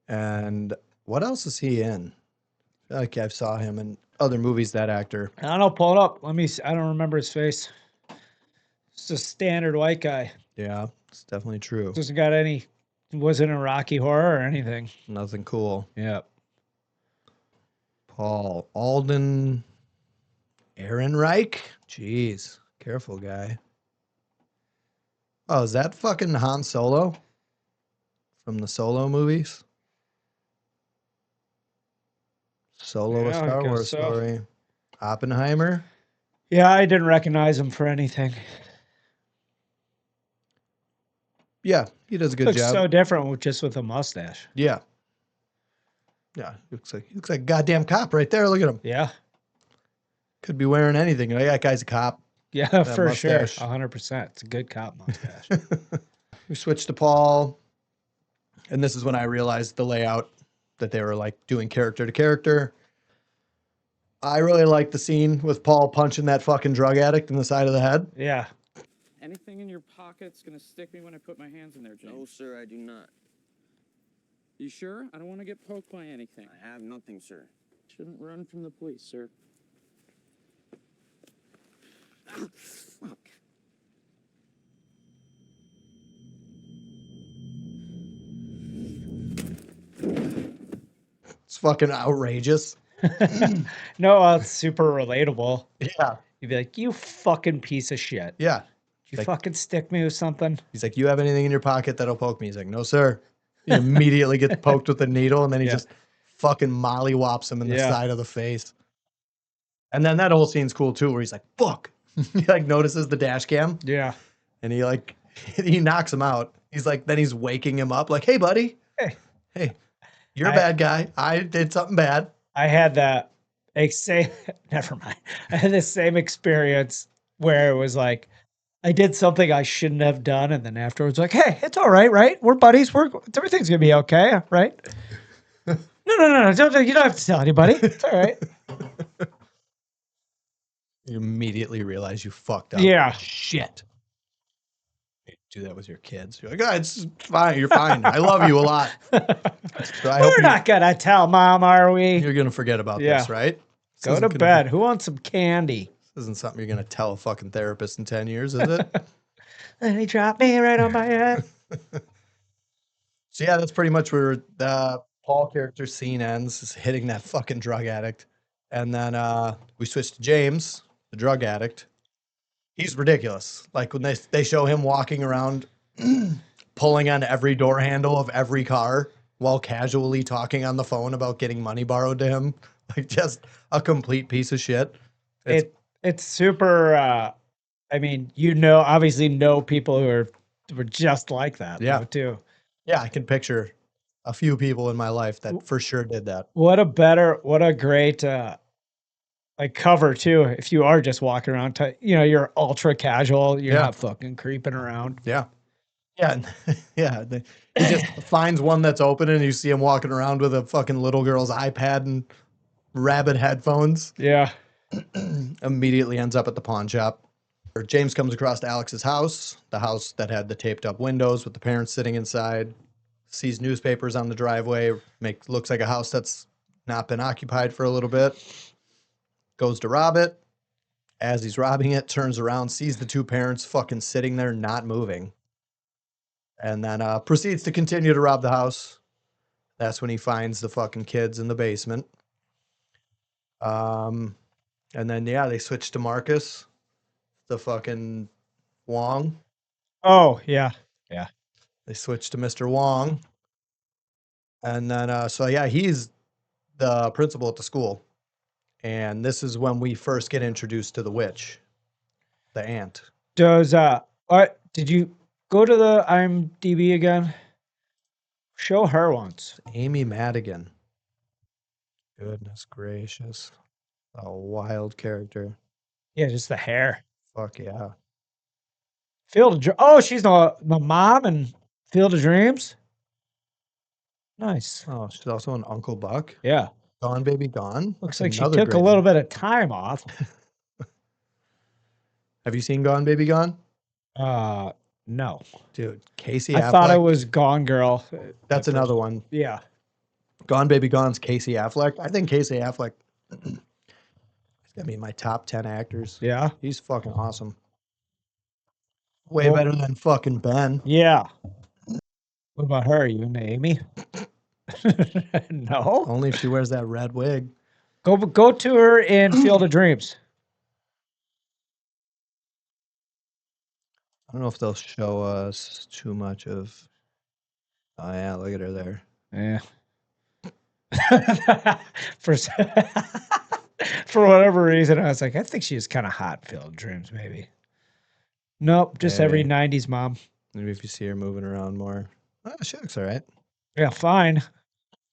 And what else is he in? I feel like I saw him in other movies, that actor. I don't know, pull it up. Let me see. I don't remember his face. It's a standard white guy. Yeah, it's definitely true. Doesn't got any, wasn't a Rocky Horror or anything. Nothing cool. Yeah. Paul Alden Ehrenreich? Jeez. Careful, guy. Oh, is that fucking Han Solo? From the Solo movies? Solo, Yeah, a I Star guess Wars so. story. Oppenheimer? Yeah, I didn't recognize him for anything. Yeah, he does a good Looks job. so different just with a mustache. Yeah. Yeah, he looks like a goddamn cop right there. Look at him. Yeah. Could be wearing anything. Like, that guy's a cop. Yeah, That for sure. mustache. 100%. It's a good cop mustache. We switched to Paul, and this is when I realized the layout that they were like doing character to character. I really like the scene with Paul punching that fucking drug addict in the side of the head. Yeah. anything in your pocket's gonna stick me when I put my hands in there, James? No, sir, I do not. You sure? I don't want to get poked by anything. I have nothing, sir. Shouldn't run from the police, sir. Fuck. It's fucking outrageous. No, it's super relatable. Yeah. You'd be like, you fucking piece of shit. Yeah. You Like- fucking stick me with something. He's like, you have anything in your pocket that'll poke me? He's like, no, sir. He immediately gets poked with the needle, and then he Yeah. just fucking mollywops him in the Yeah. side of the face. And then that whole scene's cool too, where he's like, fuck. He like notices the dash cam, Yeah. and he like he knocks him out. He's like, then he's waking him up, like, hey, buddy. Hey, you're a bad guy. I did something bad. I had that same, never mind. I had the same experience where it was like, I did something I shouldn't have done. And then afterwards, like, hey, it's all right, right? We're buddies. Everything's going to be okay, right? No. You don't have to tell anybody. It's all right. You immediately realize you fucked up. Yeah. Shit. You do that with your kids. You're like, oh, it's fine. You're fine. I love you a lot. So I hope We're not going to tell mom, are we? you're going to forget about Yeah. this, right? This Go isn't to gonna bed. Who wants some candy? This isn't something you're going to tell a fucking therapist in 10 years, is it? And he dropped me right on my head. So yeah, that's pretty much where the Paul character scene ends, is hitting that fucking drug addict. And then we switch to James, the drug addict. He's ridiculous. Like when they show him walking around pulling on every door handle of every car while casually talking on the phone about getting money borrowed to him. Like just a complete piece of shit. It's super I mean, obviously know people who were just like that, Yeah. though, too. Yeah, I can picture a few people in my life that for sure did that. What a great like cover too. If you are just walking around, you're ultra casual. You're Yeah. not fucking creeping around. Yeah. Yeah. Yeah. He just finds one that's open and you see him walking around with a fucking little girl's iPad and rabbit headphones. Yeah. Immediately ends up at the pawn shop. James comes across Alex's house, the house that had the taped up windows with the parents sitting inside, sees newspapers on the driveway, looks like a house that's not been occupied for a little bit, goes to rob it. As he's robbing it, turns around, sees the two parents fucking sitting there not moving, and then proceeds to continue to rob the house. That's when he finds the fucking kids in the basement. And then, yeah, they switch to Marcus, the fucking Wong. Oh, yeah. They switch to Mr. Wong. And then, so yeah, he's the principal at the school. And this is when we first get introduced to the witch, the aunt. Does did you go to the IMDb again? Show her once. Amy Madigan. Goodness gracious. A wild character. Yeah, just the hair. Fuck yeah. Oh, she's the mom in Field of Dreams. Nice. Oh, she's also an Uncle Buck. Yeah. Gone Baby Gone. Looks That's like she another took a great little one. bit of time off. Have you seen Gone Baby Gone? No. Dude, Casey I Affleck. thought it was Gone Girl. That's another one. Yeah. Gone Baby Gone's Casey Affleck. I think Casey Affleck is going to be in my top 10 actors. Yeah. He's fucking awesome. Way Well- better than fucking Ben. Yeah. What about her? You into Amy? No. Only if she wears that red wig. Go to her in Field of Dreams. I don't know if they'll show us too much of. Oh, yeah, look at her there. Yeah. For whatever reason, I was like, I think she was kind of hot in Field of Dreams, maybe. Nope, just every Maybe. 90s mom. Maybe if you see her moving around more. Oh, she looks all right. Yeah, fine.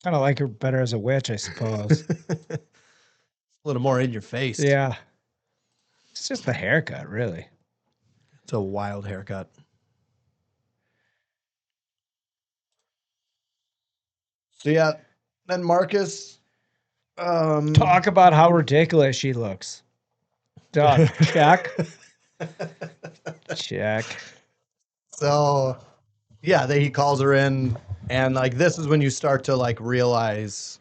Kind of like her better as a witch, I suppose. A little more in your face. Yeah. It's just the haircut, really. It's a wild haircut. So, yeah, then Marcus. Talk about how ridiculous she looks. Done. Check. Check. So, yeah, he calls her in, and like this is when you start to like realize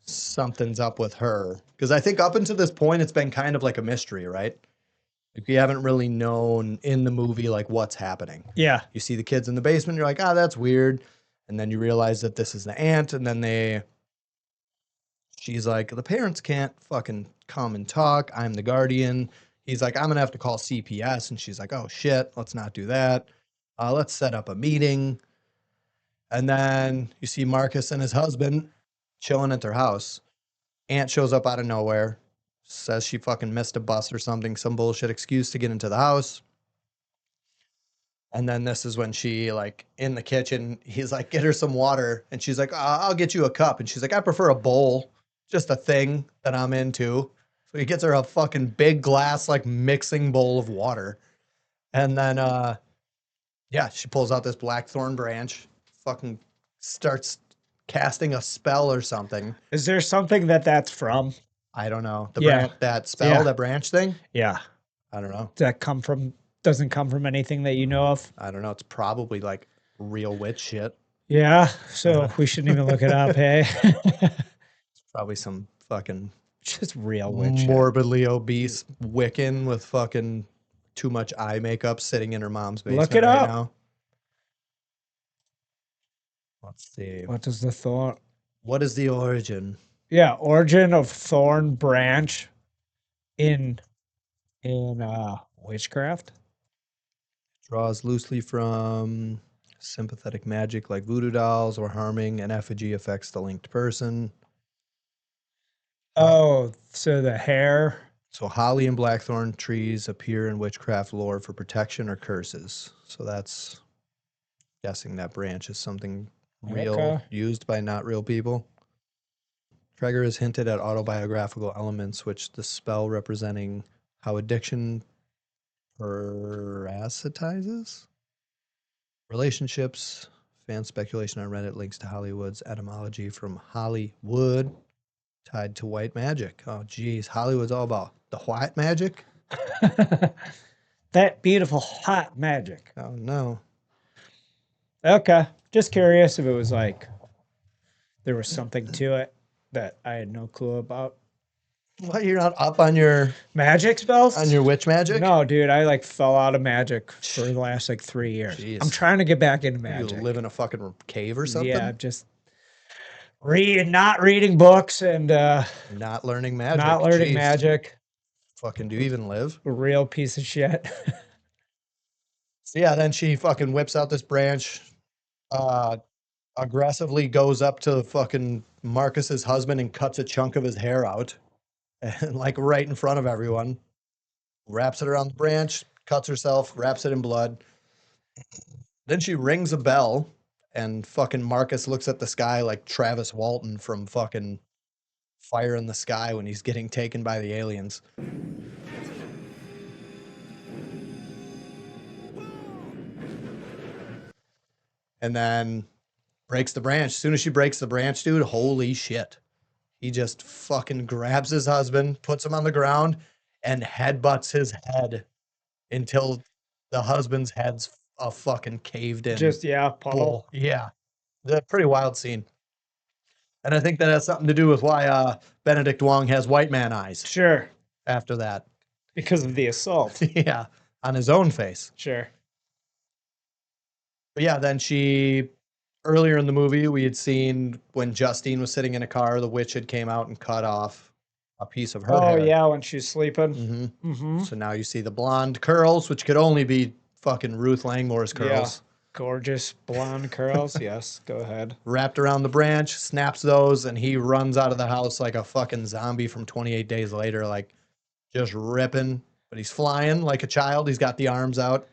something's up with her. Because I think up until this point, it's been kind of like a mystery, right? Like we haven't really known in the movie like what's happening. Yeah. You see the kids in the basement, you're like, ah, that's weird. And then you realize that this is the aunt, and then she's like, the parents can't fucking come and talk. I'm the guardian. He's like, I'm gonna have to call CPS. And she's like, oh shit, let's not do that. Let's set up a meeting. And then you see Marcus and his husband chilling at their house. Aunt shows up out of nowhere, says she fucking missed a bus or something, some bullshit excuse to get into the house. And then this is when she, like, in the kitchen, he's like, get her some water. And she's like, I'll get you a cup. And she's like, I prefer a bowl, just a thing that I'm into. So he gets her a fucking big glass, like, mixing bowl of water. And then, yeah, she pulls out this blackthorn branch, fucking starts casting a spell or something. Is there something that's from? I don't know. Yeah. That spell, Yeah. that branch thing? Yeah. I don't know. Doesn't come from anything that you know of? I don't know. It's probably like real witch shit. Yeah. So we shouldn't even look it up, hey? Probably some fucking Just real witch shit. morbidly obese Wiccan with fucking too much eye makeup sitting in her mom's basement Look it right up. now. Let's see. What does the thorn? What is the origin? Yeah, origin of thorn branch in witchcraft. Draws loosely from sympathetic magic like voodoo dolls or harming an effigy affects the linked person. Oh, so the hair. So holly and blackthorn trees appear in witchcraft lore for protection or curses. So that's guessing that branch is something real Okay. used by not real people. Traeger has hinted at autobiographical elements, which the spell representing how addiction parasitizes relationships. Fan speculation on Reddit links to Hollywood's etymology from Hollywood tied to white magic. Oh, geez. Hollywood's all about the white magic? That beautiful hot magic. Oh, no. Okay. Just curious if it was like there was something to it that I had no clue about. What, you're not up on your Magic spells? witch magic? No, dude, I like fell out of magic for the last like 3 years. Jeez. I'm trying to get back into You magic. live in a fucking cave or something? Yeah, just not reading books and Not learning magic. not learning Jeez. magic. Fucking do you even live? A real piece of shit. So yeah, then she fucking whips out this branch, aggressively goes up to fucking Marcus's husband and cuts a chunk of his hair out, and like right in front of everyone, wraps it around the branch, cuts herself, wraps it in blood. Then she rings a bell, and fucking Marcus looks at the sky like Travis Walton from fucking Fire in the Sky when he's getting taken by the aliens. And then breaks the branch. As soon as she breaks the branch, dude, holy shit. He just fucking grabs his husband, puts him on the ground, and headbutts his head until the husband's head's a fucking caved in. Just puddle. bull. Yeah. The pretty wild scene. And I think that has something to do with why Benedict Wong has white man eyes Sure. after that. Because of the assault. Yeah. On his own face. Sure. But yeah, then earlier in the movie, we had seen when Justine was sitting in a car, the witch had came out and cut off a piece of her Oh hair. yeah, when she's sleeping. Mm-hmm. Mm-hmm. So now you see the blonde curls, which could only be fucking Ruth Langmore's curls. Gorgeous blonde curls. Yes, go ahead. Wrapped around the branch, snaps those, and he runs out of the house like a fucking zombie from 28 Days Later, like just ripping. But he's flying like a child. He's got the arms out.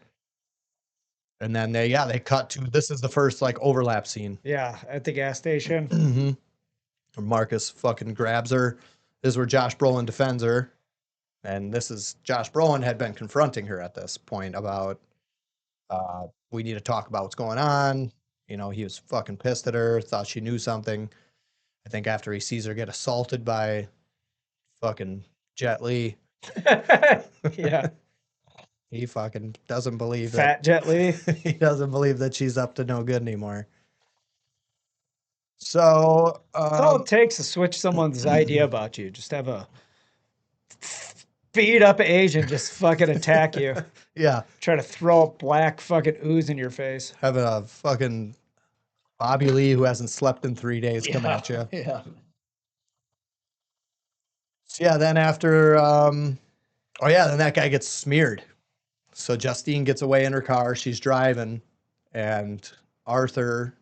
And then they cut to, this is the first like overlap scene. Yeah, at the gas station. Mm-hmm. Marcus fucking grabs her. This is where Josh Brolin defends her. And this is, Josh Brolin had been confronting her at this point about, we need to talk about what's going on. You know, he was fucking pissed at her, thought she knew something. I think after he sees her get assaulted by fucking Jet Li. Yeah. He fucking doesn't believe Fat Jet Li. that he doesn't believe that she's up to no good anymore. So That's all it takes to switch someone's idea about you. Just have a beat up Asian just fucking attack you. yeah, Try to throw a black fucking ooze in your face. having a fucking Bobby Lee who hasn't slept in 3 days come at you. Yeah. So yeah, then after then that guy gets smeared. So Justine gets away in her car. She's driving, and Arthur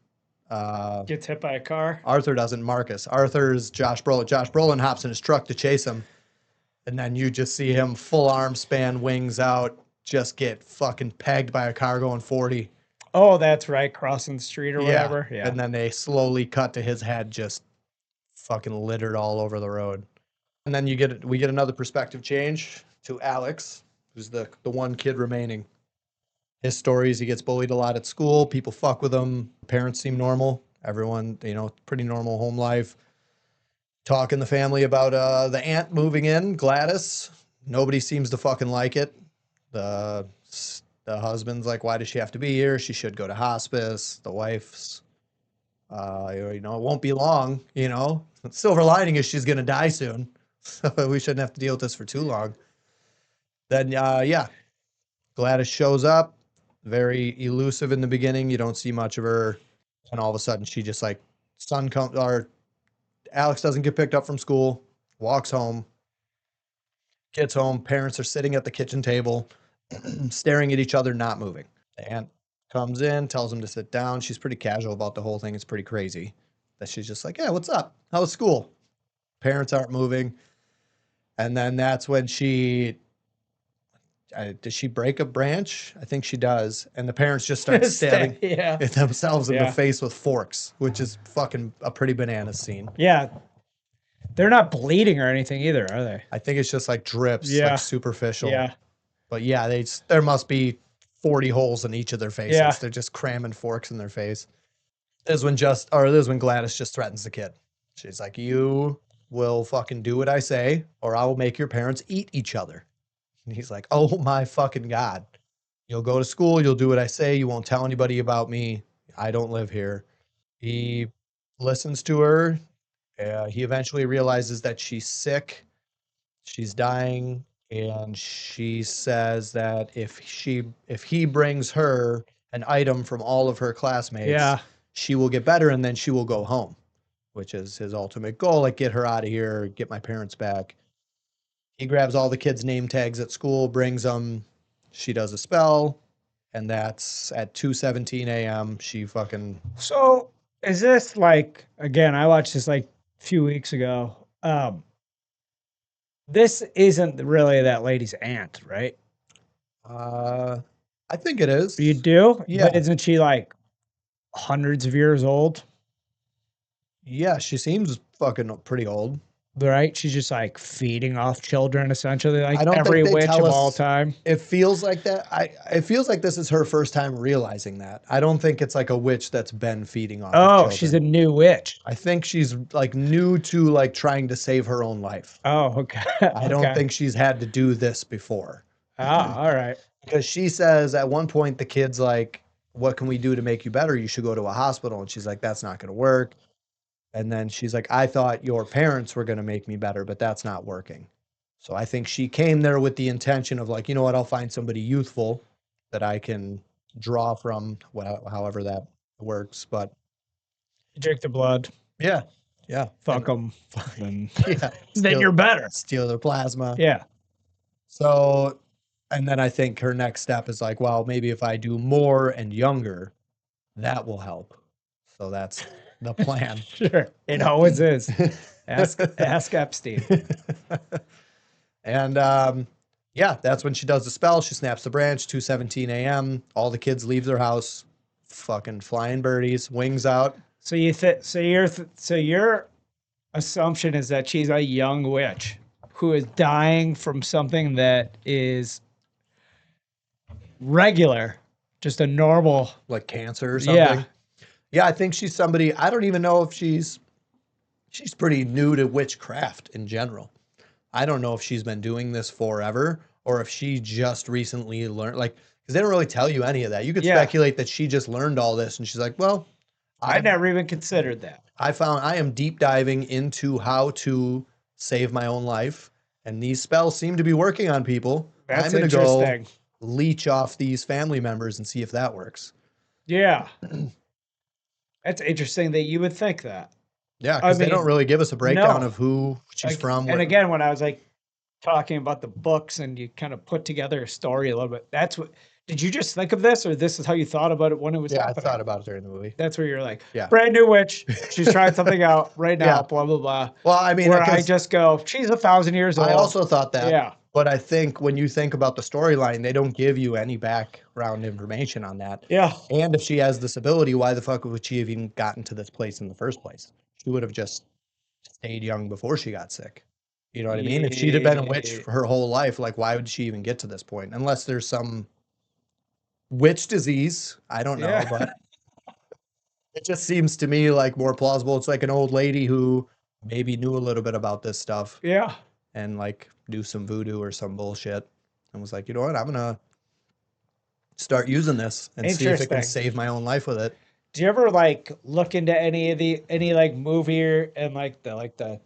Gets hit by a car. Arthur doesn't. Marcus. Arthur's Josh Brolin. Josh Brolin hops in his truck to chase him, and then you just see him full arm span, wings out, just get fucking pegged by a car going 40. Oh, that's right. Crossing the street or whatever. Yeah. And then they slowly cut to his head just fucking littered all over the road. And then we get another perspective change to Alex, who's the one kid remaining. His stories, he gets bullied a lot at school. People fuck with him. Parents seem normal. Everyone, pretty normal home life. Talk in the family about the aunt moving in, Gladys. Nobody seems to fucking like it. The husband's like, why does she have to be here? She should go to hospice. The wife's, it won't be long, Silver lining is she's going to die soon. So we shouldn't have to deal with this for too long. Then, Gladys shows up, very elusive in the beginning. You don't see much of her. And all of a sudden she just Alex doesn't get picked up from school, walks home, gets home. Parents are sitting at the kitchen table, staring at each other, not moving. The aunt comes in, tells them to sit down. She's pretty casual about the whole thing. It's pretty crazy that she's just like, yeah, what's up? How was school? Parents aren't moving. And then that's when does she break a branch? I think she does. And the parents just start stabbing themselves in the face with forks, which is fucking a pretty bananas scene. Yeah. They're not bleeding or anything either, are they? I think it's just like drips, like superficial. Yeah. But yeah, there must be 40 holes in each of their faces. Yeah. They're just cramming forks in their face. This is when Gladys just threatens the kid. She's like, you will fucking do what I say, or I will make your parents eat each other. And he's like, oh my fucking God. You'll go to school, you'll do what I say, you won't tell anybody about me. I don't live here. He listens to her. He eventually realizes that she's sick. She's dying. And she says that if he brings her an item from all of her classmates, she will get better and then she will go home, which is his ultimate goal. Like, get her out of here, get my parents back. He grabs all the kids' name tags at school, brings them. She does a spell, and that's at 2:17 a.m. She fucking... So is this like, again, I watched this like a few weeks ago. This isn't really that lady's aunt, right? I think it is. You do? Yeah. But isn't she like hundreds of years old? Yeah, she seems fucking pretty old. Right? She's just like feeding off children essentially, like I don't every think they witch tell of us- all time. It feels like that. It feels like this is her first time realizing that. I don't think it's like a witch that's been feeding off of Oh, children. she's a new witch. I think she's like new to like trying to save her own life. Oh, okay. I don't think she's had to do this before. Ah, all right. Because she says at one point, the kid's like, what can we do to make you better? You should go to a hospital. And she's like, that's not going to work. And then she's like, I thought your parents were going to make me better, but that's not working. So I think she came there with the intention of like, you know what, I'll find somebody youthful that I can draw from, however that works. But Drink the blood. yeah. Fuck them. Then Steal- you're better. Steal their plasma. Yeah. So, and then I think her next step is like, well, maybe if I do more and younger, that will help. So that's the plan. Sure. It always is. Ask Epstein. And that's when she does the spell. She snaps the branch, 2:17 a.m. All the kids leave their house, fucking flying birdies, wings out. So your assumption is that she's a young witch who is dying from something that is regular, just a normal, Like cancer or something. Yeah. Yeah, I think she's somebody, I don't even know if she's pretty new to witchcraft in general. I don't know if she's been doing this forever or if she just recently learned, like, because they don't really tell you any of that. You could Yeah. speculate that she just learned all this and she's like, well, I never even considered that. I am deep diving into how to save my own life, and these spells seem to be working on people. That's I'm going to go interesting. leech off these family members and see if that works. Yeah. That's interesting that you would think that. Yeah, I because they don't mean, really give us a breakdown no. of who she's Like, from. and where- again, when I was like talking about the books and you kind of put together a story a little bit, that's what, did you just think of this or this is how you thought about it when it was yeah, I happening? thought about it during the movie. That's where you're like, Yeah. brand new witch. She's trying something out right now, Yeah. blah, blah, blah. Well, I mean, Where I I guess just go, she's 1,000 years old. I also thought that. Yeah. But I think when you think about the storyline, they don't give you any background information on that. Yeah. And if she has this ability, why the fuck would she have even gotten to this place in the first place? She would have just stayed young before she got sick. You know what I mean? If she'd have been a witch for her whole life, like, why would she even get to this point? Unless there's some witch disease. I don't know, Yeah. but it just seems to me like more plausible. It's like an old lady who maybe knew a little bit about this stuff Yeah. and like do some voodoo or some bullshit and was like, you know what, I'm gonna start using this and see if it can Interesting. save my own life with it. Do you ever like look into any like movie and like the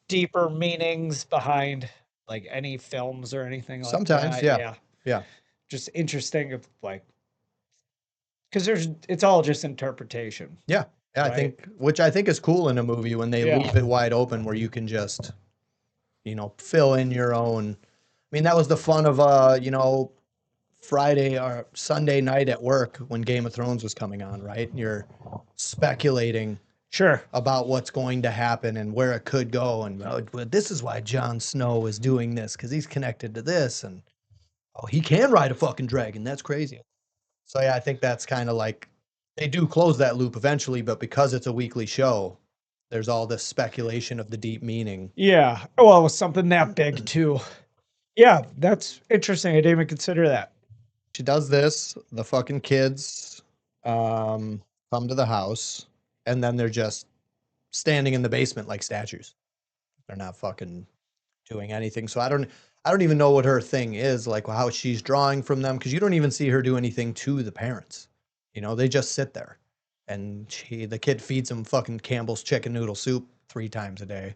deeper meanings behind like any films or anything like Sometimes, that? yeah. Yeah. Just interesting of like, because it's all just interpretation. Yeah. Yeah, I Right. think, which I think is cool in a movie when they Yeah. leave it wide open where you can just, fill in your own. I mean, that was the fun of Friday or Sunday night at work when Game of Thrones was coming on, right? You're speculating Sure. about what's going to happen and where it could go, and well, this is why Jon Snow is doing this because he's connected to this, and oh, he can ride a fucking dragon. That's crazy. So yeah, I think that's kind of like they do close that loop eventually, but because it's a weekly show, there's all this speculation of the deep meaning. Yeah. Well, it was something that big too. Yeah, that's interesting. I didn't even consider that. She does this, the fucking kids come to the house, and then they're just standing in the basement like statues. They're not fucking doing anything. So I don't even know what her thing is, like how she's drawing from them, because you don't even see her do anything to the parents. They just sit there. And the kid feeds them fucking Campbell's chicken noodle soup 3 times a day.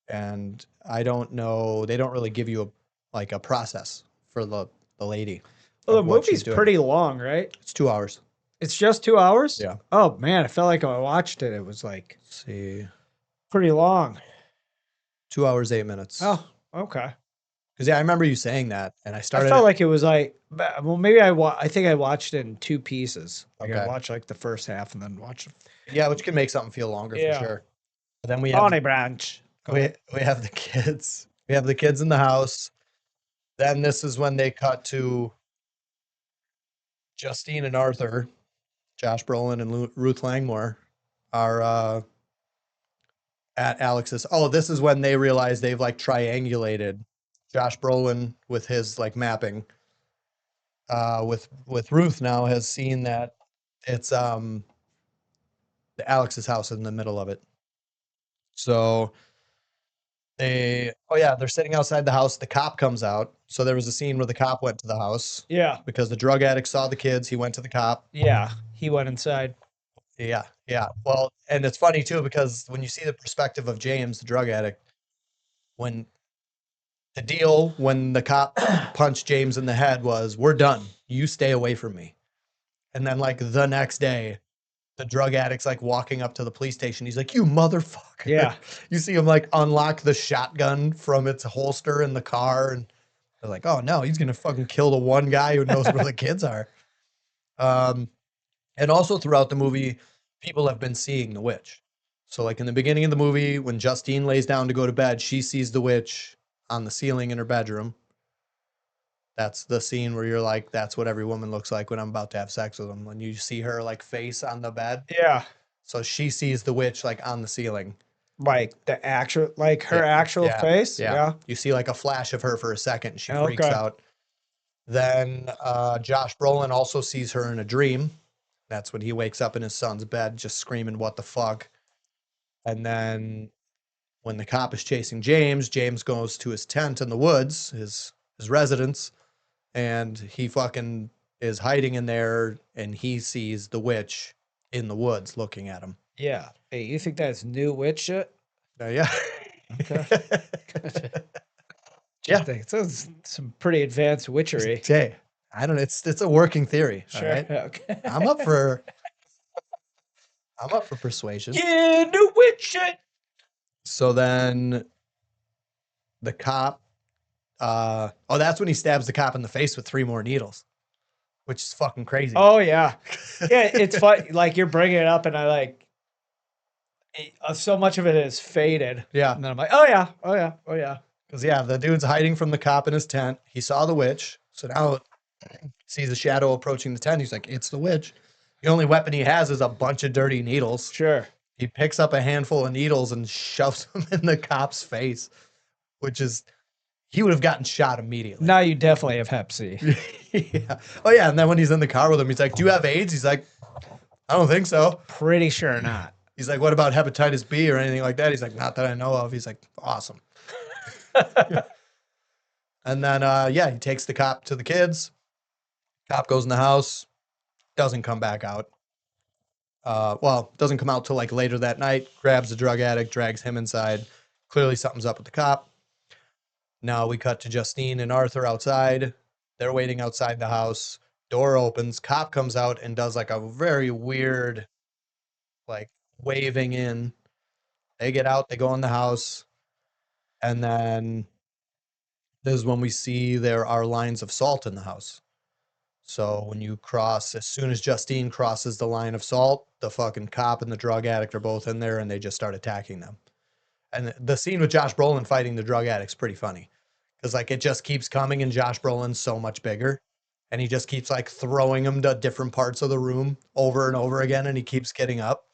And I don't know, they don't really give you a process for the lady. Well, of the what she's movie's doing. pretty long, right? It's 2 hours. It's just 2 hours? Yeah. Oh man, I felt like when I watched it, it was like Let's see. pretty long. 2 hours, 8 minutes. Oh, okay. Because yeah, I remember you saying that, and I I started. felt like it was like, well, maybe I think I watched it in 2 pieces. Like I Okay. watched like the first half and then watched Yeah, which can make something feel longer Yeah. for sure. But then we have Bonnie Branch. Go we, ahead. we have the kids. We have the kids in the house. Then this is when they cut to Justine and Arthur, Josh Brolin and Ruth Langmore are at Alex's. Oh, this is when they realize they've like triangulated Josh Brolin with his like mapping. With Ruth now has seen that it's the Alex's house in the middle of it. So they're sitting outside the house. The cop comes out. So there was a scene where the cop went to the house Yeah. because the drug addict saw the kids. He went to the cop. Yeah. He went inside. Yeah, yeah. Well, and it's funny too because when you see the perspective of James, the drug addict, when the cop punched James in the head was, "We're done. You stay away from me." And then like the next day, the drug addict's like walking up to the police station. He's like, "You motherfucker." Yeah. You see him like unlock the shotgun from its holster in the car, and they're like, "Oh no, he's gonna fucking kill the one guy who knows where the kids are." And also throughout the movie, people have been seeing the witch. So like in the beginning of the movie, when Justine lays down to go to bed, she sees the witch on the ceiling in her bedroom. That's the scene where you're like, that's what every woman looks like when I'm about to have sex with them. When you see her like face on the bed. Yeah. So she sees the witch like on the ceiling. Like the actual, like her actual face. Yeah. You see like a flash of her for a second. And she freaks Okay. out. Then Josh Brolin also sees her in a dream. That's when he wakes up in his son's bed, just screaming, "What the fuck?" And then when the cop is chasing James, James goes to his tent in the woods, his his residence, and he fucking is hiding in there, and he sees the witch in the woods looking at him. Yeah. Hey, you think that's new witch shit? Yeah. Okay. Yeah. Think it's some pretty advanced witchery. Okay. I don't know. It's a working theory. All Sure. right. Okay. I'm up for persuasion. Yeah, new witch shit. So then the cop, that's when he stabs the cop in the face with 3 more needles, which is fucking crazy. Oh yeah, yeah. It's fun. Like you're bringing it up, and I like so much of it is faded. Yeah. And then I'm like, oh yeah, oh yeah, oh yeah. Because, yeah, the dude's hiding from the cop in his tent. He saw the witch. So now sees a shadow approaching the tent. He's like, it's the witch. The only weapon he has is a bunch of dirty needles. Sure. He picks up a handful of needles and shoves them in the cop's face, which is, he would have gotten shot immediately. Now you definitely have Hep C. Yeah. Oh, yeah. And then when he's in the car with him, he's like, do you have AIDS? He's like, I don't think so. Pretty sure not. He's like, what about hepatitis B or anything like that? He's like, not that I know of. He's like, awesome. And then, he takes the cop to the kids. Cop goes in the house, doesn't come back out. Doesn't come out till like later that night, grabs the drug addict, drags him inside. Clearly something's up with the cop. Now we cut to Justine and Arthur outside. They're waiting outside the house. Door opens. Cop comes out and does like a very weird, like waving in. They get out. They go in the house. And then this is when we see there are lines of salt in the house. So when you cross, as soon as Justine crosses the line of salt, the fucking cop and the drug addict are both in there and they just start attacking them. And the scene with Josh Brolin fighting the drug addict's pretty funny. Because like it just keeps coming and Josh Brolin's so much bigger. And he just keeps like throwing him to different parts of the room over and over again and he keeps getting up.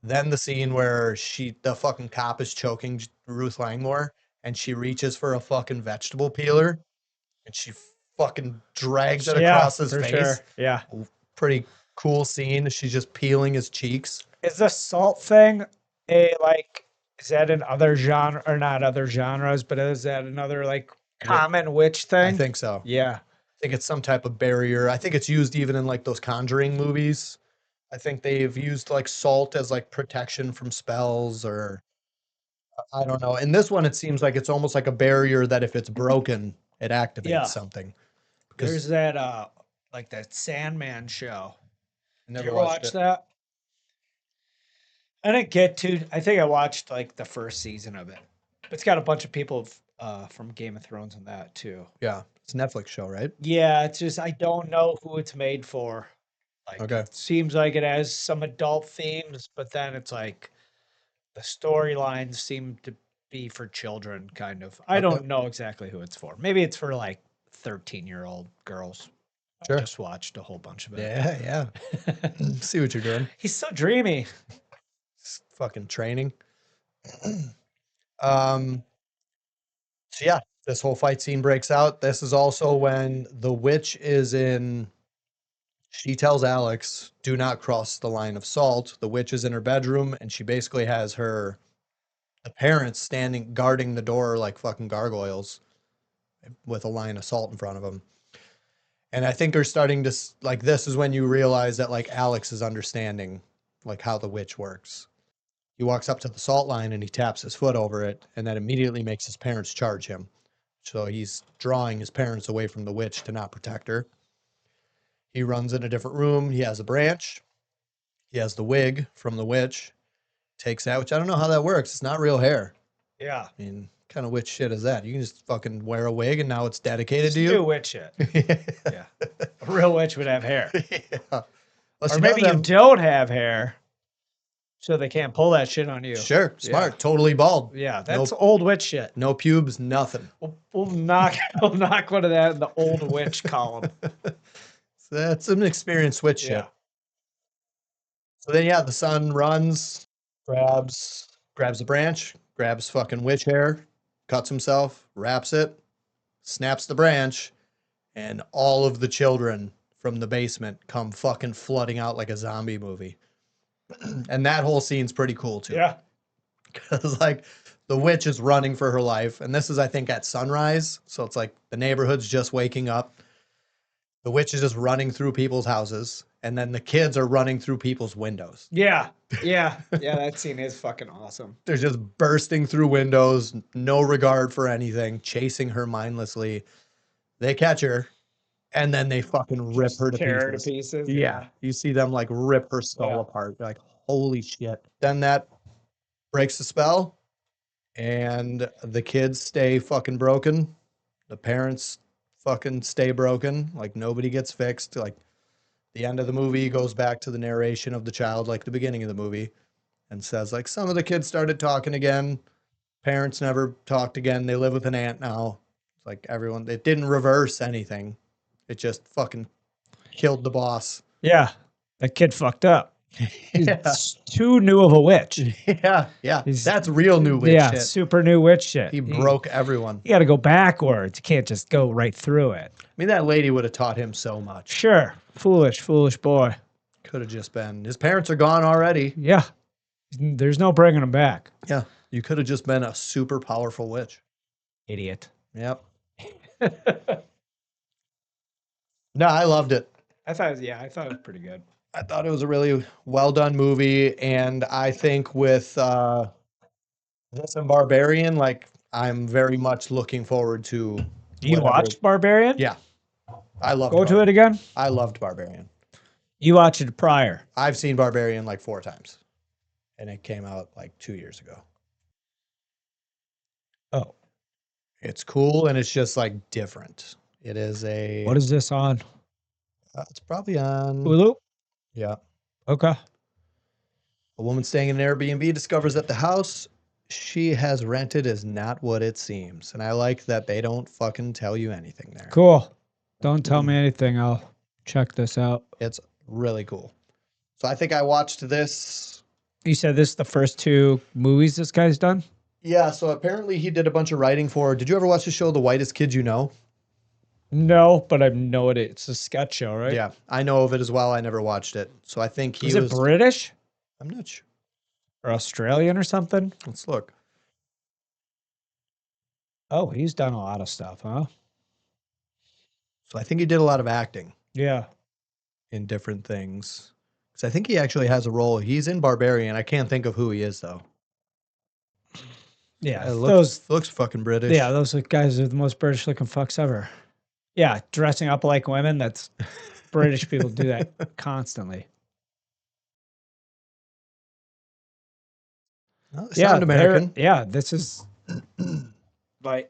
Then the scene where the fucking cop is choking Ruth Langmore and she reaches for a fucking vegetable peeler and she fucking drags it across his face. Sure. Yeah. Pretty cool scene. She's just peeling his cheeks. Is the salt thing is that in other genre or not other genres, but is that another like common witch thing? I think so. Yeah. I think it's some type of barrier. I think it's used even in like those Conjuring movies. I think they've used like salt as like protection from spells or I don't know. In this one, it seems like it's almost like a barrier that if it's broken, it activates something. There's that like that Sandman show. I Did never you ever watch it. that? I didn't get to. I think I watched like the first season of it. It's got a bunch of people from Game of Thrones in that too. Yeah, it's a Netflix show, right? Yeah, it's just I don't know who it's made for. Like, Okay. it seems like it has some adult themes, but then it's like the storylines seem to be for children, kind of. I don't know exactly who it's for. Maybe it's for like 13-year-old girls. Sure. I just watched a whole bunch of it. Yeah. See what you're doing. He's so dreamy. It's fucking training. So yeah, this whole fight scene breaks out. This is also when the witch is in. She tells Alex, do not cross the line of salt. The witch is in her bedroom, and she basically has the parents standing, guarding the door like fucking gargoyles with a line of salt in front of them. And I think they're starting to, like, this is when you realize that, like, Alex is understanding, like, how the witch works. He walks up to the salt line, and he taps his foot over it, and that immediately makes his parents charge him. So he's drawing his parents away from the witch to not protect her. He runs in a different room. He has a branch. He has the wig from the witch. Takes that, which I don't know how that works. It's not real hair. Yeah. I mean, what kind of witch shit is that? You can just fucking wear a wig and now it's dedicated to you? New witch shit. Yeah. A real witch would have hair. Yeah. Or maybe you don't have hair, so they can't pull that shit on you. Sure. Smart. Yeah. Totally bald. Yeah, that's old witch shit. No pubes, nothing. We'll knock one of that in the old witch column. So that's an experienced witch shit. Yeah. So then, the son runs, grabs a branch, grabs fucking witch hair, cuts himself, wraps it, snaps the branch, and all of the children from the basement come fucking flooding out like a zombie movie. And that whole scene's pretty cool too. Yeah. Because like the witch is running for her life. And this is, I think, at sunrise. So it's like the neighborhood's just waking up. The witch is just running through people's houses. And then the kids are running through people's windows. Yeah. Yeah. Yeah. That scene is fucking awesome. They're just bursting through windows, no regard for anything, chasing her mindlessly. They catch her, and then they fucking rip her to Tear her to pieces. pieces. Yeah. You see them like rip her skull Yeah. apart. You're like, holy shit. Then that breaks the spell, and the kids stay fucking broken. The parents fucking stay broken. Like nobody gets fixed. Like the end of the movie goes back to the narration of the child, like the beginning of the movie, and says like some of the kids started talking again. Parents never talked again. They live with an aunt now. It's like everyone, it didn't reverse anything. It just fucking killed the boss. Yeah. That kid fucked up. Yeah. He's too new of a witch. Yeah. Yeah. He's- That's real new witch Yeah. shit. Super new witch shit. He broke everyone. You got to go backwards. You can't just go right through it. I mean, that lady would have taught him so much. Sure. Foolish boy. Could have just been. His parents are gone already. Yeah. There's no bringing him back. Yeah. You could have just been a super powerful witch. Idiot. Yep. No, I loved it. I thought it was pretty good. I thought it was a really well done movie. And I think with this and Barbarian, like, I'm very much looking forward to. You whatever- watched Barbarian? Yeah. I loved Go to it again? I loved Barbarian. You watched it prior. I've seen Barbarian like 4 times. And it came out like 2 years ago. Oh. It's cool and it's just like different. It is a. What is this on? It's probably on. Hulu? Yeah. Okay. A woman staying in an Airbnb discovers that the house she has rented is not what it seems. And I like that they don't fucking tell you anything there. Cool. Don't tell me anything. I'll check this out. It's really cool. So I think I watched this. You said this is the first 2 movies this guy's done? Yeah, so apparently he did a bunch of writing for. Did you ever watch the show The Whitest Kids You Know? No, but I know it. It's a sketch show, right? Yeah, I know of it as well. I never watched it. So I think he Is it was. British I'm not sure. or Australian or something? Let's look. Oh, he's done a lot of stuff, huh? So I think he did a lot of acting Yeah. in different things. Because I think he actually has a role. He's in Barbarian. I can't think of who he is, though. Yeah. It Those looks fucking British. Yeah, those guys are the most British looking fucks ever. Yeah, dressing up like women, that's British people do that constantly. Well, they sound American. Yeah, this is like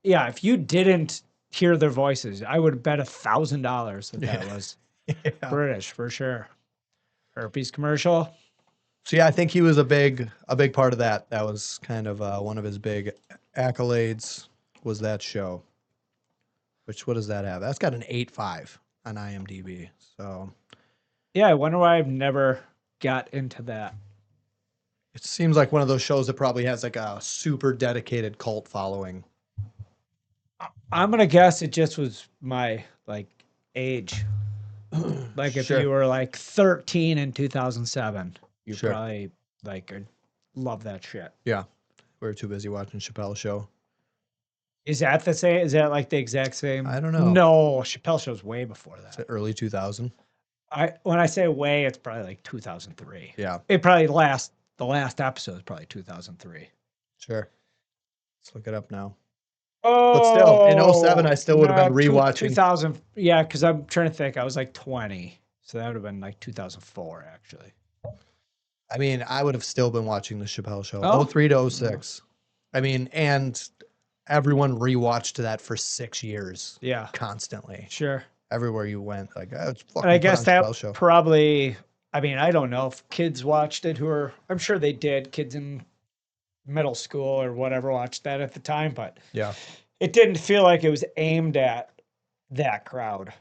yeah, if you didn't hear their voices, I would bet $1,000 that was Yeah. British for sure. Herpes commercial. So yeah, I think he was a big part of that. That was kind of one of his big accolades was that show. Which what does that have? That's got an 8.5 on IMDb. So Yeah, I wonder why I've never got into that. it seems like one of those shows that probably has like a super dedicated cult following. I'm gonna guess it just was my like age. Like if Sure. you were like 13 in 2007, you Sure. probably like love that shit. Yeah. We were too busy watching Chappelle's show. Is that the same? Is that like the exact same? I don't know. No, Chappelle show's way before It's that. early 2000. When I say way, it's probably like 2003. Yeah, It probably the last episode is probably 2003. sure. Let's look it up now. Oh, still, in 07, I still would have been no, rewatching. 2000. Yeah, because I'm trying to think. I was like 20, so that would have been like 2004 actually. I mean, I would have still been watching the Chappelle show. Oh. 03 to 06. I mean, and everyone rewatched that for 6 years Yeah, constantly. sure. Everywhere you went, like, oh, it's fucking And I guess put on that Chappelle show. probably, I mean, I don't know if kids watched it I'm sure they did. Kids in middle school or whatever watched that at the time, but Yeah. it didn't feel like it was aimed at that crowd.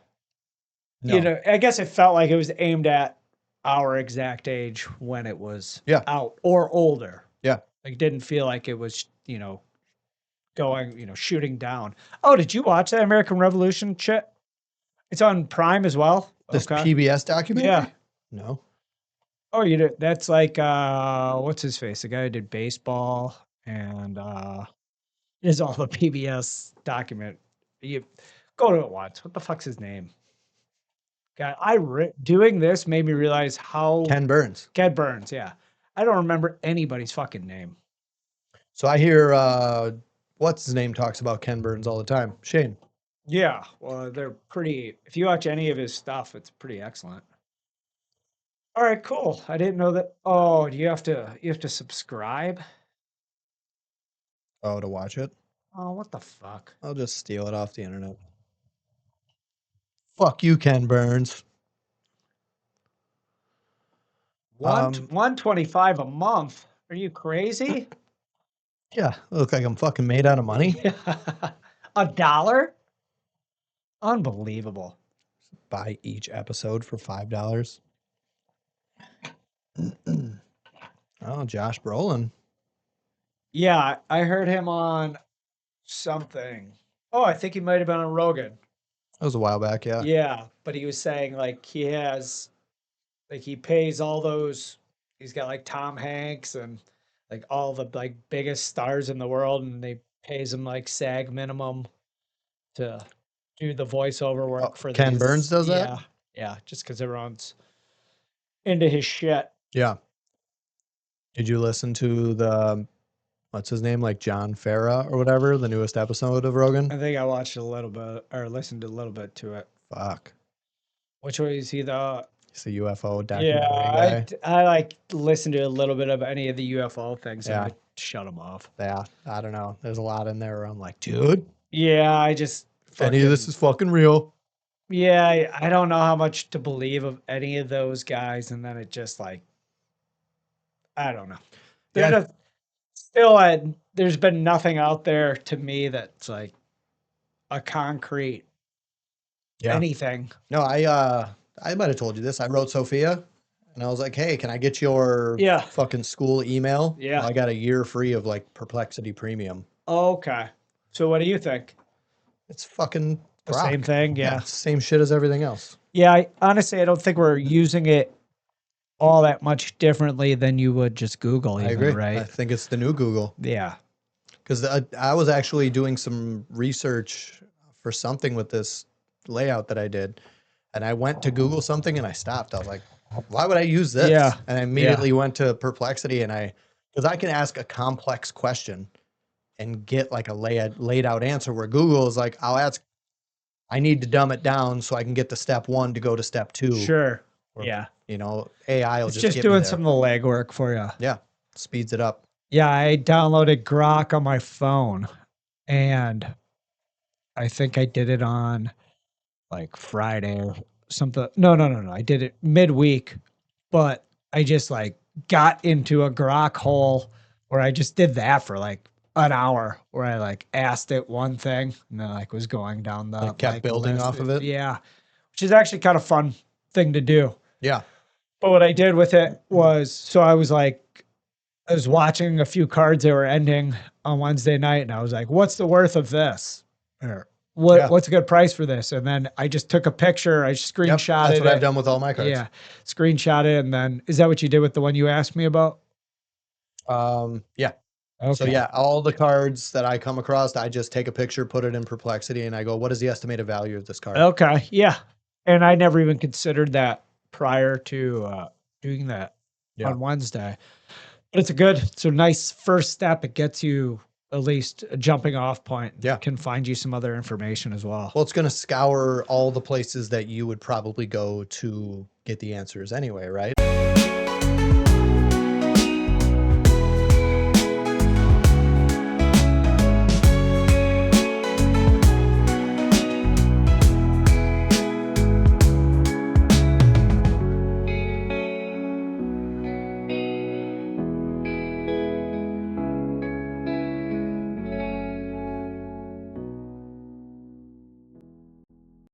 No. You know, I guess it felt like it was aimed at our exact age when it was Yeah. out or older. Yeah. Like, it didn't feel like it was, going, shooting down. Oh, did you watch that American Revolution shit? It's on Prime as well. This Okay. PBS documentary? Yeah. No. Oh, you did. That's like what's his face? The guy who did baseball and is all the PBS document. You go to it once. What the fuck's his name? God, doing this made me realize how Ken Burns. Ken Burns. Yeah, I don't remember anybody's fucking name. So I hear what's his name talks about Ken Burns all the time. Shane. Yeah, well, they're pretty. If you watch any of his stuff, it's pretty excellent. All right, cool. I didn't know that. Oh, do you have to subscribe? Oh, to watch it? Oh, what the fuck? I'll just steal it off the internet. Fuck you, Ken Burns. One 125 a month. Are you crazy? Yeah, I look like I'm fucking made out of money. $1? Unbelievable. Buy each episode for $5. Oh, Josh Brolin. Yeah, I heard him on something. Oh, I think he might have been on Rogan. That was a while back, yeah. Yeah, but he was saying like he pays all those. He's got like Tom Hanks and like all the like biggest stars in the world, and they pays him like SAG minimum to do the voiceover work for Ken these. Burns does that? Yeah, yeah, just because everyone's into his shit. Yeah. Did you listen to the what's his name, like John Farah or whatever, the newest episode of Rogan? I think I watched a little bit or listened a little bit to it. Fuck. Which one is he the? He's a UFO documentary Yeah, guy. I like listened to a little bit of any of the UFO things. Yeah. And I shut them off. Yeah, I don't know. There's a lot in there where I'm like, dude, Yeah, I just if any of this fucking- is fucking real. Yeah, I don't know how much to believe of any of those guys, and then it just like, I don't know. Yeah. They're just, still, there's been nothing out there to me that's like a concrete Yeah. anything. No, I might have told you this. I wrote Sophia and I was like, hey, can I get your Yeah. fucking school email? Yeah. Well, I got a year free of like Perplexity Premium. Okay, so what do you think? It's fucking The rock. same thing, yeah. It's the same shit as everything else. Yeah, honestly, I don't think we're using it all that much differently than you would just Google, I even, agree. right? I think it's the new Google. Yeah. Because I was actually doing some research for something with this layout that I did. And I went to Google something and I stopped. I was like, why would I use this? Yeah. And I immediately went to Perplexity and because I can ask a complex question and get like a laid out answer, where Google is like, I need to dumb it down so I can get to step 1 to go to step 2. Sure. Or, Yeah. You know, AI will It's just just get me doing there. some of the legwork for you. Yeah. Speeds it up. Yeah, I downloaded Grok on my phone, and I think I did it on like Friday or something. No. I did it midweek, but I just like got into a Grok hole where I just did that for like an hour, where I like asked it one thing and then like was going down the It kept building list. off of it? Yeah, which is actually kind of fun thing to do. Yeah. But what I did with it was, so I was watching a few cards that were ending on Wednesday night, and I was like, what's the worth of this? Or what's a good price for this? And then I just took a picture, I Yep, screenshotted that's what it. I've done with all my cards. Yeah, screenshot it, and then, is that what you did with the one you asked me about? Yeah. Okay. So yeah, all the cards that I come across, I just take a picture, put it in Perplexity, and I go, what is the estimated value of this card? Okay, yeah. And I never even considered that prior to doing that on Wednesday. But it's a nice first step. It gets you at least a jumping off point. Yeah. Can find you some other information as well. Well, it's going to scour all the places that you would probably go to get the answers anyway, right?